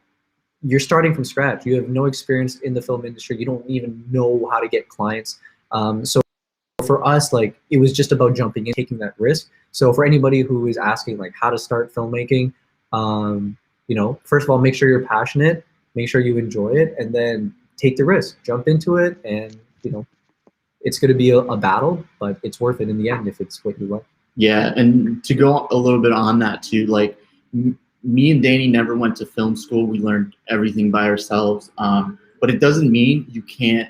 you're starting from scratch. You have no experience in the film industry. You don't even know how to get clients. So for us, like it was just about jumping in, taking that risk. So for anybody who is asking like how to start filmmaking, you know, first of all, make sure you're passionate, make sure you enjoy it, and then take the risk, jump into it, and you know, it's going to be a battle, but it's worth it in the end if it's what you like. Yeah, and to go a little bit on that too, like me and Danny never went to film school. We learned everything by ourselves. But it doesn't mean you can't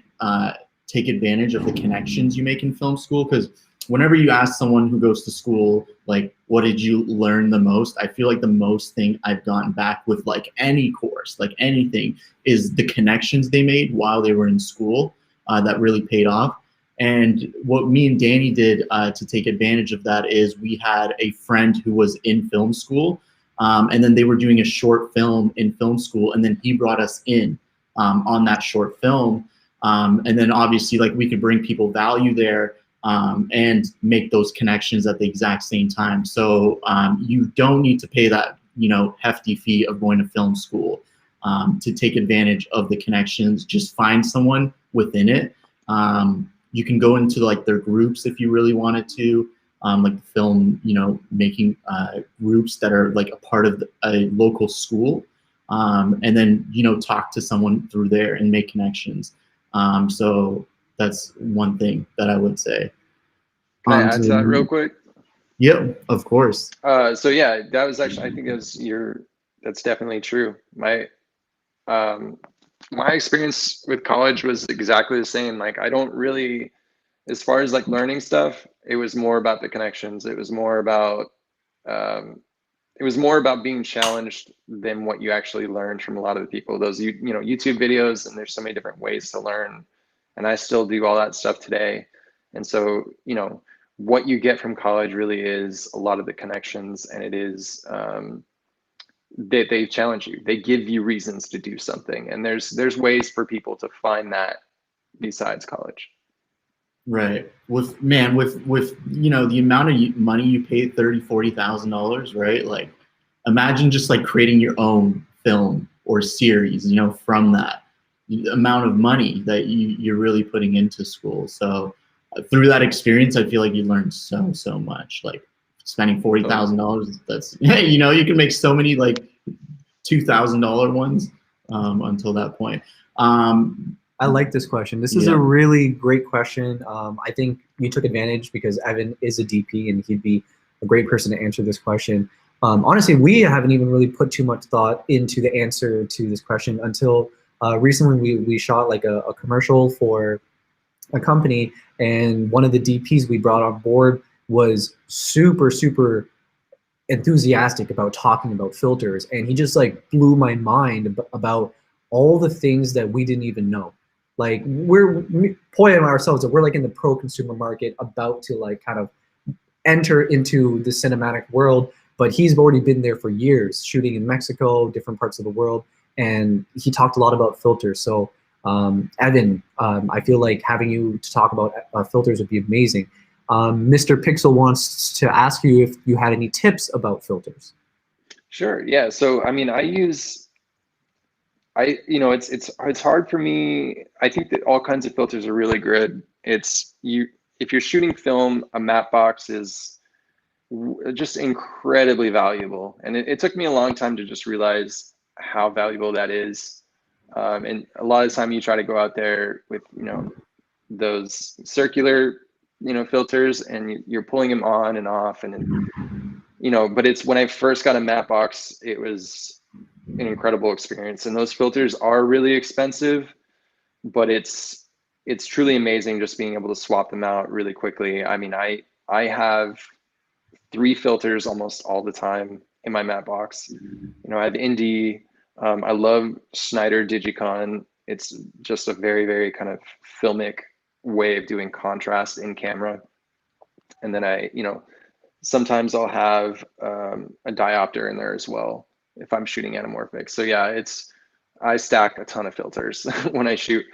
take advantage of the connections you make in film school, because whenever you ask someone who goes to school, like, what did you learn the most? I feel like the most thing I've gotten back with like any course, like anything, is the connections they made while they were in school that really paid off. And what me and Danny did to take advantage of that is we had a friend who was in film school, and then they were doing a short film in film school, and then he brought us in on that short film. And then obviously like we could bring people value there and make those connections at the exact same time. So you don't need to pay that, you know, hefty fee of going to film school to take advantage of the connections. Just find someone within it. You can go into like their groups if you really wanted to, like the film, you know, making groups that are like a part of a local school, and then, you know, talk to someone through there and make connections. So that's one thing that I would say. Can I add to that real quick? Yep, of course. So yeah, that was actually, I think that's definitely true. My experience with college was exactly the same. Like I don't really, as far as like learning stuff, it was more about the connections. It was more about being challenged than what you actually learned from a lot of the people. Those you know, YouTube videos, and there's so many different ways to learn, and I still do all that stuff today. And so, you know, what you get from college really is a lot of the connections, and it is they challenge you. They give you reasons to do something, and there's ways for people to find that besides college. Right. With you know, the amount of money you pay, $30,000-$40,000, right? Like imagine just like creating your own film or series, you know, from that amount of money that you're really putting into school. So through that experience, I feel like you learn so much. Like spending $40,000, that's, you know, you can make so many like $2,000 ones until that point. I like this question. This is a really great question. I think you took advantage because Evan is a DP and he'd be a great person to answer this question. Honestly, we haven't even really put too much thought into the answer to this question until recently we shot like a commercial for a company, and one of the DPs we brought on board was super enthusiastic about talking about filters, and he just like blew my mind about all the things that we didn't even know. Like we're pointing ourselves that we're like in the pro consumer market about to like kind of enter into the cinematic world, but he's already been there for years shooting in Mexico, different parts of the world, and he talked a lot about filters. So Evan, I feel like having you to talk about filters would be amazing. Mr. Pixel wants to ask you if you had any tips about filters. Sure. Yeah. So I mean, it's hard for me. I think that all kinds of filters are really good. If you're shooting film, a matte box is just incredibly valuable, and it took me a long time to just realize how valuable that is. And a lot of the time, you try to go out there with those circular filters, and you're pulling them on and off, and but it's when I first got a matte box, it was an incredible experience. And those filters are really expensive, but it's truly amazing just being able to swap them out really quickly. I mean, I have 3 filters almost all the time in my matte box. I have Indie. I love Schneider Digicon. It's just a very, very kind of filmic way of doing contrast in camera. And then sometimes I'll have a diopter in there as well if I'm shooting anamorphic. So yeah, I stack a ton of filters when I shoot.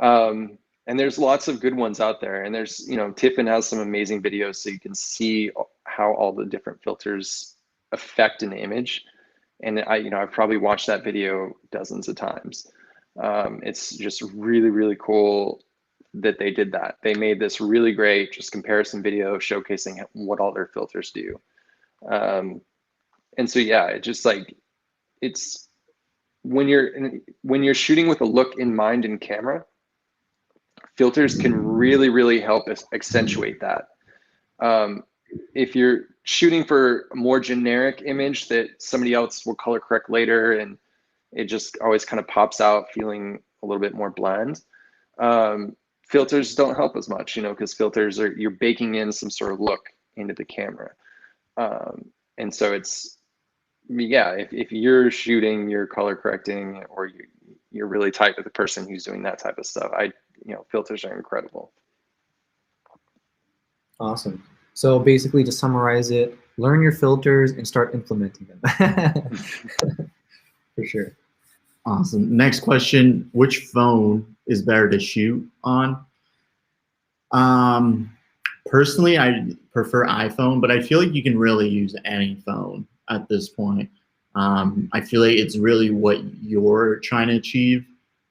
And there's lots of good ones out there. And there's, Tiffin has some amazing videos so you can see how all the different filters affect an image. And I've probably watched that video dozens of times. It's just really, really cool that they did that. They made this really great just comparison video showcasing what all their filters do. And so, yeah, it's when you're shooting with a look in mind in camera, filters can really, really help accentuate that. If you're shooting for a more generic image that somebody else will color correct later, and it just always kind of pops out feeling a little bit more bland, filters don't help as much, because filters you're baking in some sort of look into the camera. And so if you're shooting, you're color correcting, or you're really tight with the person who's doing that type of stuff, filters are incredible. Awesome. So basically, to summarize it, learn your filters and start implementing them. For sure. Awesome. Next question, which phone is better to shoot on? Personally, I prefer iPhone, but I feel like you can really use any phone at this point. I feel like it's really what you're trying to achieve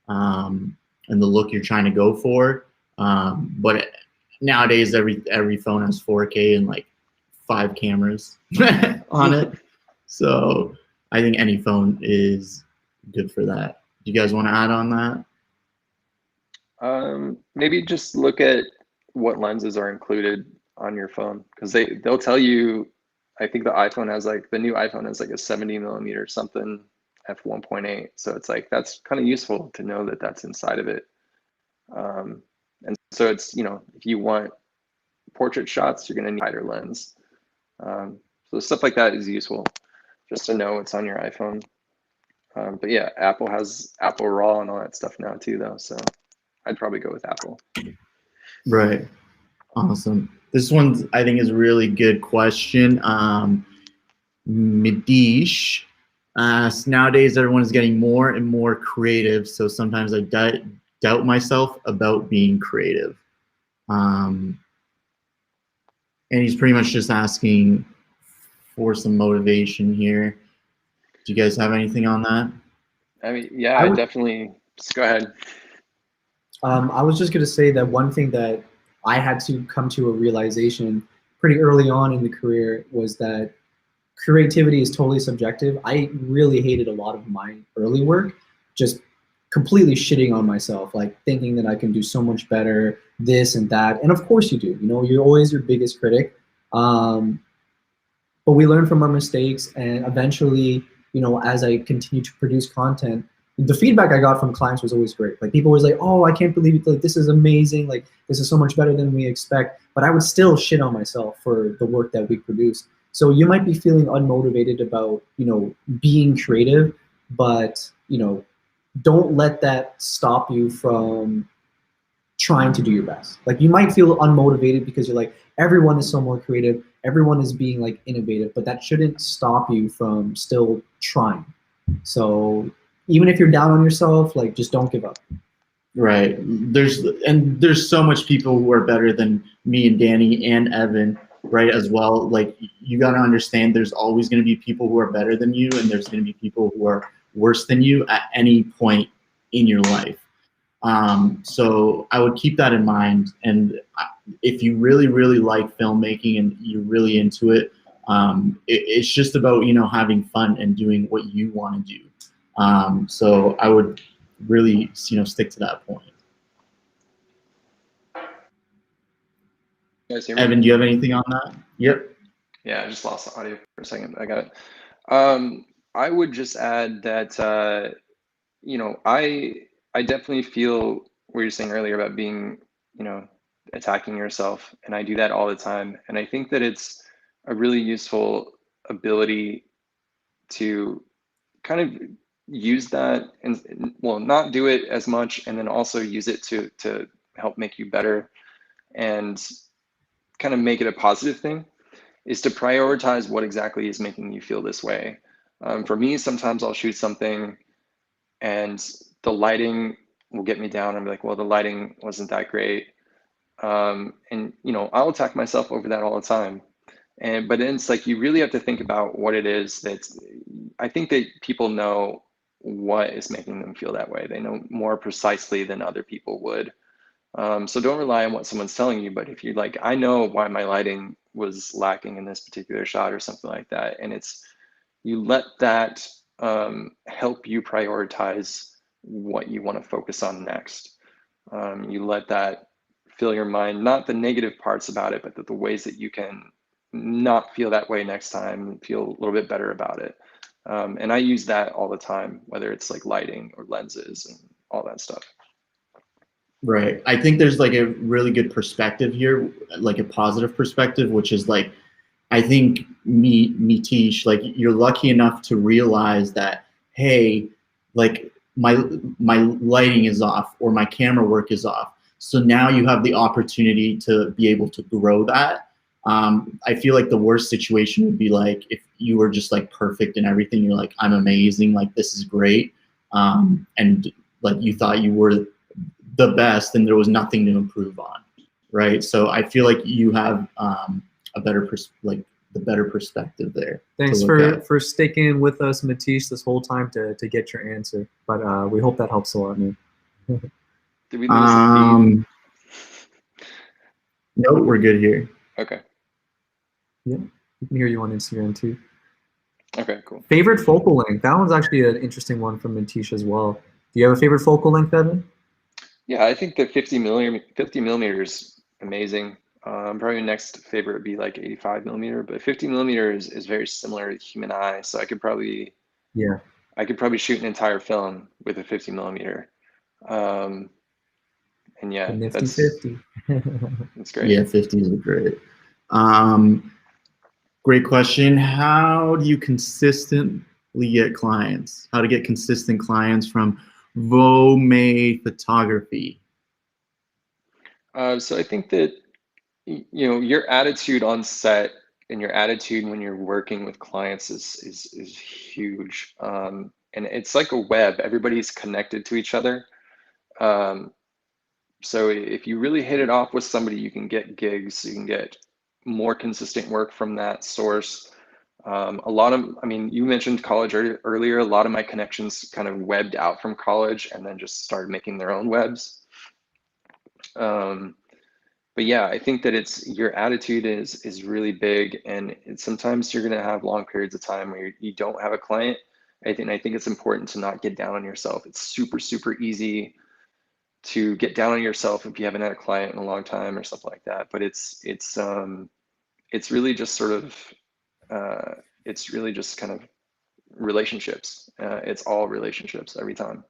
and the look you're trying to go for. But nowadays, every phone has 4K and like 5 cameras on it. So I think any phone is good for that. Do you guys want to add on that? Maybe just look at what lenses are included on your phone, because they'll tell you. I think the new iPhone has like a 70mm something f1.8. So it's like, that's kind of useful to know that that's inside of it. And so it's, if you want portrait shots, you're going to need a wider lens. So stuff like that is useful just to know what's on your iPhone. But yeah, Apple has Apple RAW and all that stuff now too, though. So I'd probably go with Apple. Right. Awesome. This one I think is a really good question. Medish asks, nowadays everyone is getting more and more creative, so sometimes I doubt myself about being creative. And he's pretty much just asking for some motivation here. Do you guys have anything on that? I mean, yeah, I definitely. Just go ahead. I was just going to say that one thing that I had to come to a realization pretty early on in the career was that creativity is totally subjective. I really hated a lot of my early work, just completely shitting on myself, like thinking that I can do so much better, this and that. And of course you do, you're always your biggest critic. But we learn from our mistakes, and eventually, as I continue to produce content, the feedback I got from clients was always great. Like, people were like, oh, I can't believe it. Like, this is amazing. Like, this is so much better than we expect. But I would still shit on myself for the work that we produce. So you might be feeling unmotivated about, being creative, but, don't let that stop you from trying to do your best. Like, you might feel unmotivated because you're like, everyone is so more creative. Everyone is being like innovative, but that shouldn't stop you from still trying. So even if you're down on yourself, like, just don't give up. Right. There's so much people who are better than me and Danny and Evan, right, as well. Like, you got to understand there's always going to be people who are better than you, and there's going to be people who are worse than you at any point in your life. So I would keep that in mind. And if you really, really like filmmaking and you're really into it, it's just about, having fun and doing what you want to do. So I would really, stick to that point. You guys hear me? Evan, do you have anything on that? Yep. Yeah, I just lost the audio for a second. I got it. I would just add that I definitely feel what you're saying earlier about being, attacking yourself, and I do that all the time. And I think that it's a really useful ability to kind of use that and well, not do it as much, and then also use it to help make you better and kind of make it a positive thing, is to prioritize what exactly is making you feel this way. For me, sometimes I'll shoot something and the lighting will get me down. I'm like, well, the lighting wasn't that great. And I'll attack myself over that all the time. But then it's like, you really have to think about what it is I think that people know what is making them feel that way. They know more precisely than other people would. So don't rely on what someone's telling you, but if you're like, I know why my lighting was lacking in this particular shot or something like that, and you let that help you prioritize what you want to focus on next. You let that fill your mind, not the negative parts about it, but the ways that you can not feel that way next time, feel a little bit better about it. And I use that all the time, whether it's like lighting or lenses and all that stuff. Right. I think there's like a really good perspective here, like a positive perspective, which is like, I think Tish, like, you're lucky enough to realize that, hey, like my lighting is off or my camera work is off. So now you have the opportunity to be able to grow that. I feel like the worst situation would be like if you were just like perfect in everything. You're like, I'm amazing, like this is great, and like you thought you were the best and there was nothing to improve on, right? So I feel like you have a better the better perspective there. Thanks for sticking with us, Matish, this whole time to get your answer. But we hope that helps a lot, man. Did we lose the feed? No, we're good here. Okay. Yeah, we can hear you on Instagram too. Okay, cool. Favorite focal length? That one's actually an interesting one from Matish as well. Do you have a favorite focal length, Evan? Yeah, I think the 50 millimeter is amazing. Probably next favorite would be like 85 millimeter, but 50 millimeter is very similar to the human eye. So I could probably shoot an entire film with a 50 millimeter. And yeah, that's 50. That's great. Yeah, 50s are great. Great question. How do you consistently get clients? How to get consistent clients from Vomay Photography? So I think that your attitude on set and your attitude when you're working with clients is huge. And it's like a web. Everybody's connected to each other. So if you really hit it off with somebody, you can get gigs. You can get more consistent work from that source. You mentioned college earlier. A lot of my connections kind of webbed out from college and then just started making their own webs. But yeah, I think that your attitude is really big, and sometimes you're going to have long periods of time where you don't have a client. I think it's important to not get down on yourself. It's super, super easy to get down on yourself if you haven't had a client in a long time or something like that. But it's really just sort of it's really just kind of relationships. It's all relationships every time.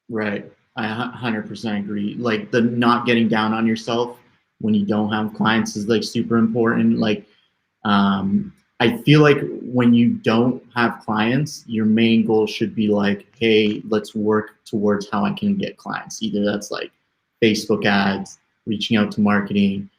Right. I 100% agree. Like, the not getting down on yourself when you don't have clients is like super important. Like, I feel like when you don't have clients, your main goal should be like, hey, let's work towards how I can get clients. Either that's like Facebook ads, reaching out to marketing.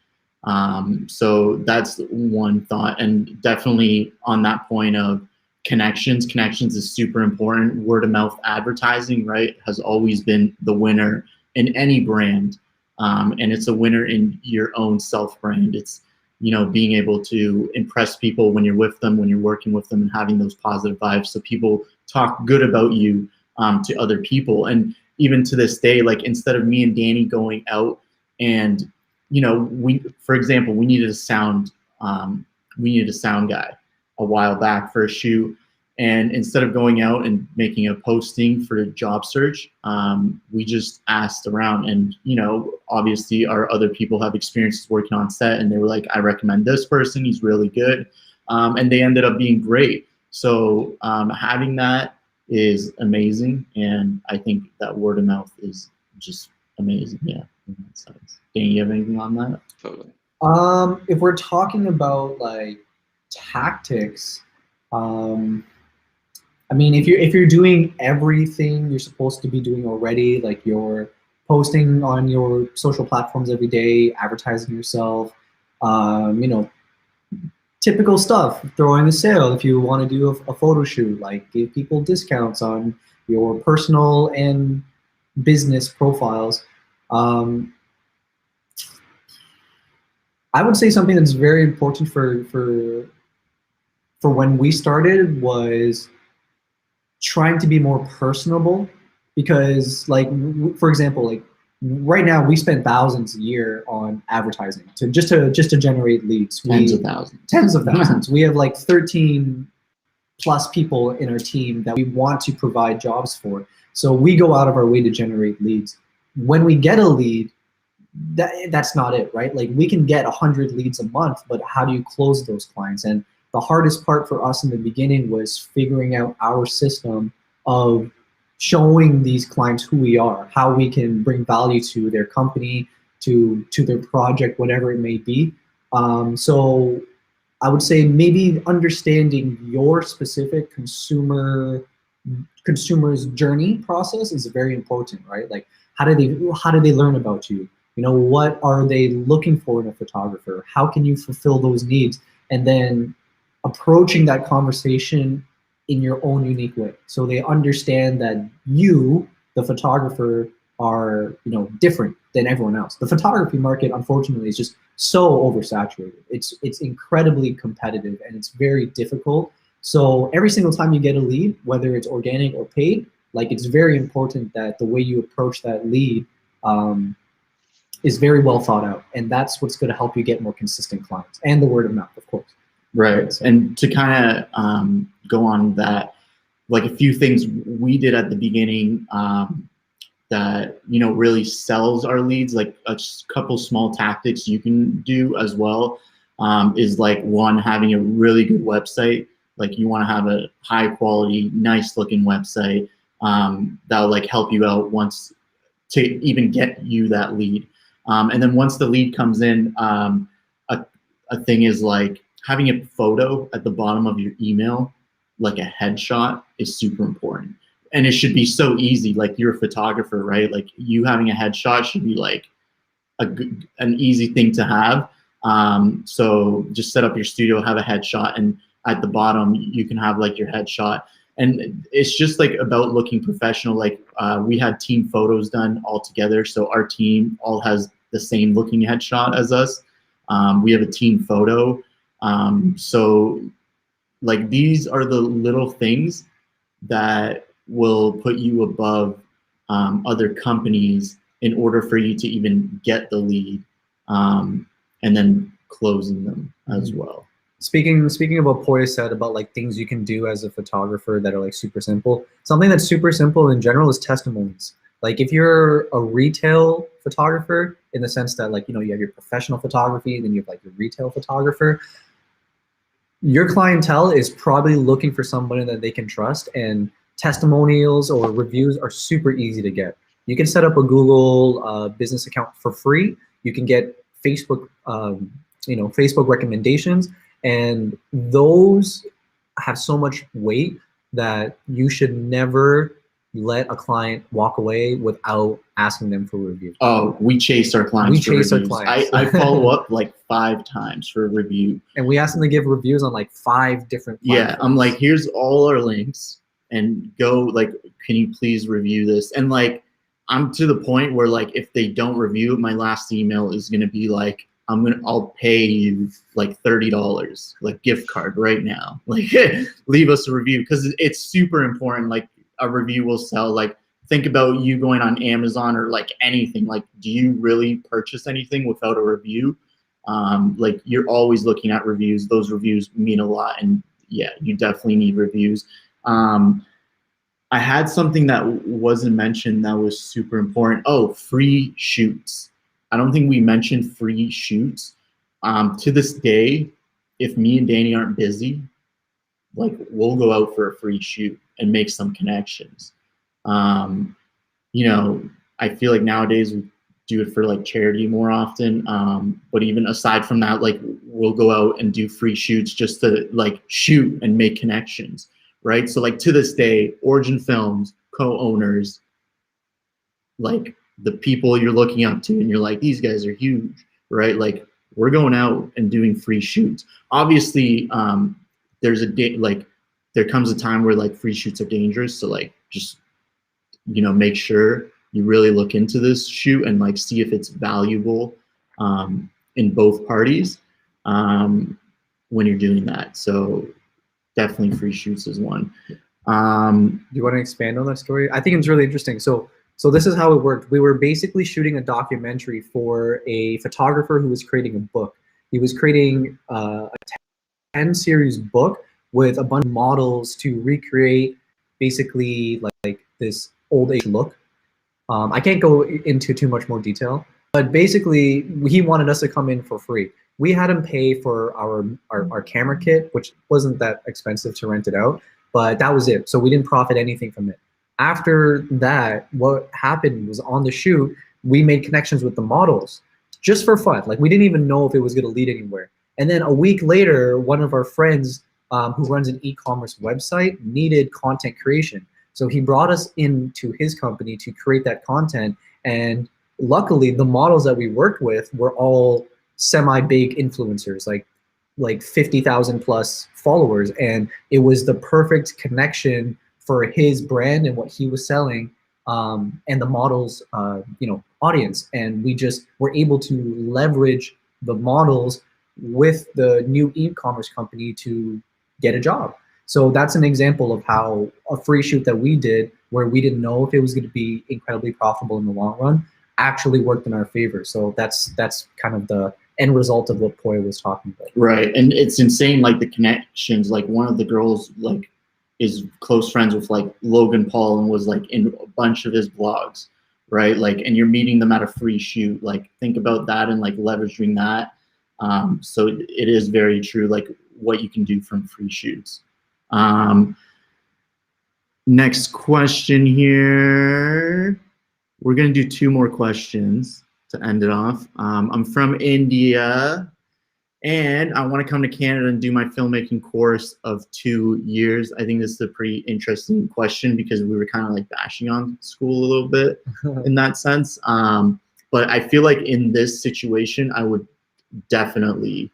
So that's one thought. And definitely on that point of connections is super important. Word of mouth advertising, right, has always been the winner in any brand. And it's a winner in your own self brand. It's, being able to impress people when you're with them, when you're working with them, and having those positive vibes so people talk good about you to other people. And even to this day, like, instead of me and Danny going out and, for example, we needed a sound guy a while back for a shoot. And instead of going out and making a posting for a job search, we just asked around. And, obviously our other people have experiences working on set, and they were like, I recommend this person, he's really good. And they ended up being great. So having that is amazing. And I think that word of mouth is just amazing. Yeah. Dan, you have anything on that? Totally. If we're talking about like tactics, I mean, if you're doing everything you're supposed to be doing already, like you're posting on your social platforms every day, advertising yourself, typical stuff, throwing a sale if you want to do a photo shoot, like give people discounts on your personal and business profiles. I would say something that's very important for when we started was trying to be more personable, because like, for example, like right now we spend thousands a year on advertising just to generate leads. Tens of thousands. Tens of thousands. We have like 13 plus people in our team that we want to provide jobs for. So we go out of our way to generate leads. When we get a lead, that's not it, right? Like we can get 100 leads a month, but how do you close those clients? And the hardest part for us in the beginning was figuring out our system of showing these clients who we are, how we can bring value to their company, to their project, whatever it may be. So I would say maybe understanding your specific consumer's journey process is very important, right? Like how do they learn about you? What are they looking for in a photographer? How can you fulfill those needs? And then approaching that conversation in your own unique way, so they understand that you, the photographer, are different than everyone else. The photography market, unfortunately, is just so oversaturated. It's incredibly competitive, and it's very difficult. So every single time you get a lead, whether it's organic or paid, like it's very important that the way you approach that lead is very well thought out, and that's what's going to help you get more consistent clients, and the word of mouth, of course. Right. And to kind of go on that, like a few things we did at the beginning that, really sells our leads, like a couple small tactics you can do as well, is like, one, having a really good website. Like you want to have a high quality, nice looking website that'll like help you out once to even get you that lead. And then once the lead comes in, a thing is like, having a photo at the bottom of your email, like a headshot, is super important. And it should be so easy. Like you're a photographer, right? Like you having a headshot should be like an easy thing to have. So just set up your studio, have a headshot, and at the bottom you can have like your headshot. And it's just like about looking professional. Like we had team photos done all together, so our team all has the same looking headshot as us. We have a team photo. So like these are the little things that will put you above other companies in order for you to even get the lead, and then closing them as well. Speaking of what Poya said about like things you can do as a photographer that are like super simple, something that's super simple in general is testimonies. Like if you're a retail photographer, in the sense that like, you have your professional photography, then you have like your retail photographer, your clientele is probably looking for somebody that they can trust, and testimonials or reviews are super easy to get. You can set up a Google business account for free. You can get Facebook, Facebook recommendations, and those have so much weight that you should never let a client walk away without asking them for a review. Oh, we chase our clients for reviews. I follow up like 5 times for a review. And we ask them to give reviews on like 5 different platforms. Yeah, I'm like, here's all our links, and go, like, can you please review this? And like, I'm to the point where like if they don't review, my last email is gonna be like, I'll pay you like $30, like gift card right now. Like leave us a review, because it's super important. Like a review will sell. Like think about you going on Amazon or like anything. Like, do you really purchase anything without a review? Like you're always looking at reviews. Those reviews mean a lot, and yeah, you definitely need reviews. I had something that wasn't mentioned that was super important. Oh, free shoots. I don't think we mentioned free shoots. To this day, if me and Danny aren't busy, like we'll go out for a free shoot and make some connections. You know, I feel like nowadays we do it for like charity more often. But even aside from that, like we'll go out and do free shoots just to like shoot and make connections, right? So like to this day, Origin Films co-owners, like the people you're looking up to and you're like, these guys are huge, right? Like we're going out and doing free shoots. Obviously, there's like there comes a time where like free shoots are dangerous. So like just, you know, make sure you really look into this shoot and like see if it's valuable in both parties when you're doing that. So definitely free shoots is one. Do you want to expand on that story? I think it's really interesting. So this is how it worked. We were basically shooting a documentary for a photographer who was creating a book. He was creating a 10-series book with a bunch of models to recreate basically like this old age look. I can't go into too much more detail, but basically he wanted us to come in for free. We had him pay for our camera kit, which wasn't that expensive to rent it out, but that was it. So we didn't profit anything from it. After that, what happened was on the shoot, we made connections with the models just for fun. Like we didn't even know if it was going to lead anywhere. And then a week later, one of our friends who runs an e-commerce website needed content creation. So he brought us into his company to create that content. And luckily, the models that we worked with were all semi-big influencers, like 50,000 plus followers. And it was the perfect connection for his brand and what he was selling, and the models, you know, audience. And we just were able to leverage the models with the new e-commerce company to get a job. So that's an example of how a free shoot that we did, where we didn't know if it was going to be incredibly profitable in the long run, actually worked in our favor. So that's kind of the end result of what Poya was talking about. Right, and it's insane, like the connections. Like one of the girls like is close friends with like Logan Paul and was like in a bunch of his blogs, right? Like, and you're meeting them at a free shoot. Like think about that and like leveraging that. So it is very true, like what you can do from free shoots. Next question here. We're gonna do 2 more questions to end it off. I'm from India and I want to come to Canada and do my filmmaking course of 2 years. I think this is a pretty interesting question because we were kind of like bashing on school a little bit in that sense. But I feel like in this situation, I would definitely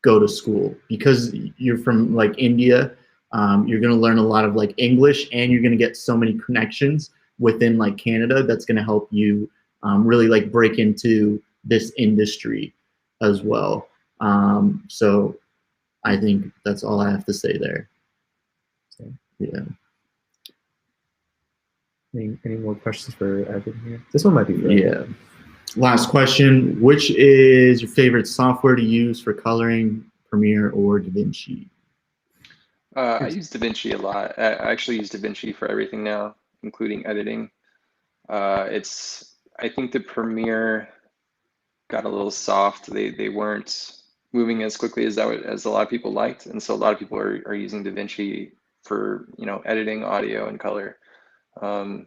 go to school because you're from like India. You're going to learn a lot of like English and you're going to get so many connections within like Canada that's going to help you really like break into this industry as well. So I think that's all I have to say there. Yeah. Any more questions for Evan here? This one might be for Evan. Last question. Which is your favorite software to use for coloring, Premiere or Davinci? I use Davinci a lot. I actually use Davinci for everything now, including editing. I think the Premiere got a little soft. They weren't moving as quickly as a lot of people liked, and so a lot of people are using Davinci for, you know, editing audio and color. You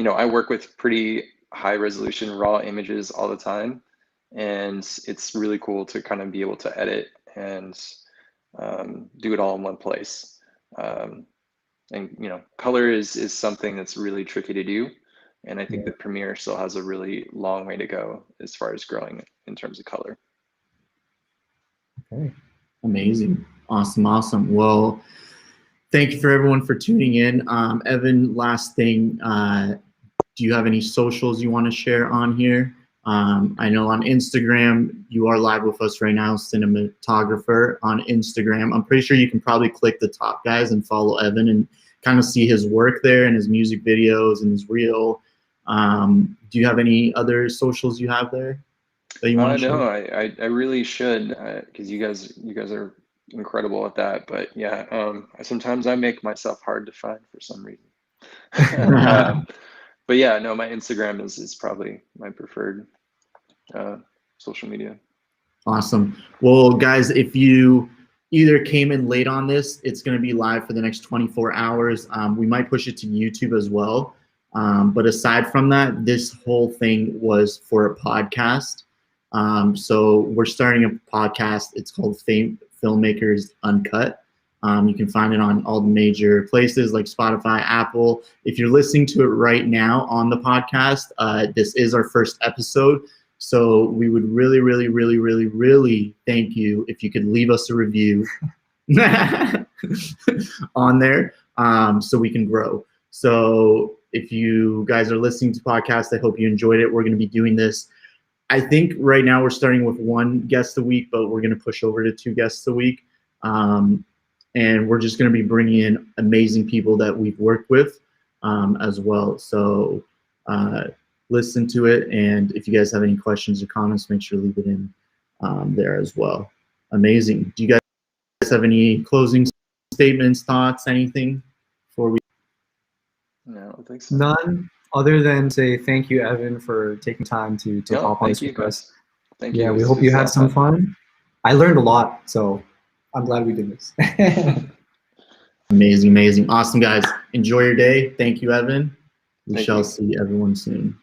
know, I work with pretty high resolution raw images all the time, and it's really cool to kind of be able to edit and do it all in one place. And you know, color is something that's really tricky to do, and I think that Premiere still has a really long way to go as far as growing in terms of color. Okay. Amazing. Awesome. Well, thank you for everyone for tuning in. Evan, last thing, Do you have any socials you want to share on here? I know on Instagram, you are live with us right now, Cinematographer on Instagram. I'm pretty sure you can probably click the top, guys, and follow Evan and kind of see his work there and his music videos and his reel. Do you have any other socials you have there that you want to share? No, I really should, because you guys are incredible at that. But yeah, sometimes I make myself hard to find for some reason. But yeah, no, my Instagram is probably my preferred social media. Awesome. Well, guys, if you either came in late on this, it's going to be live for the next 24 hours. We might push it to YouTube as well. But aside from that, this whole thing was for a podcast. So we're starting a podcast. It's called Filmmakers Uncut. You can find it on all the major places like Spotify, Apple. If you're listening to it right now on the podcast, this is our first episode. So we would really, really, really, really, really thank you if you could leave us a review on there, so we can grow. So if you guys are listening to podcasts, I hope you enjoyed it. We're going to be doing this. I think right now we're starting with 1 guest a week, but we're going to push over to 2 guests a week. And we're just going to be bringing in amazing people that we've worked with as well. So listen to it. And if you guys have any questions or comments, make sure to leave it in there as well. Amazing. Do you guys have any closing statements, thoughts, anything before we? No, I don't think so. None, other than say thank you, Evan, for taking time to hop on this with us. Thank you. Yeah, we hope you had some fun. I learned a lot, so I'm glad we did this. Amazing, amazing. Awesome, guys. Enjoy your day. Thank you, Evan. We shall see everyone soon.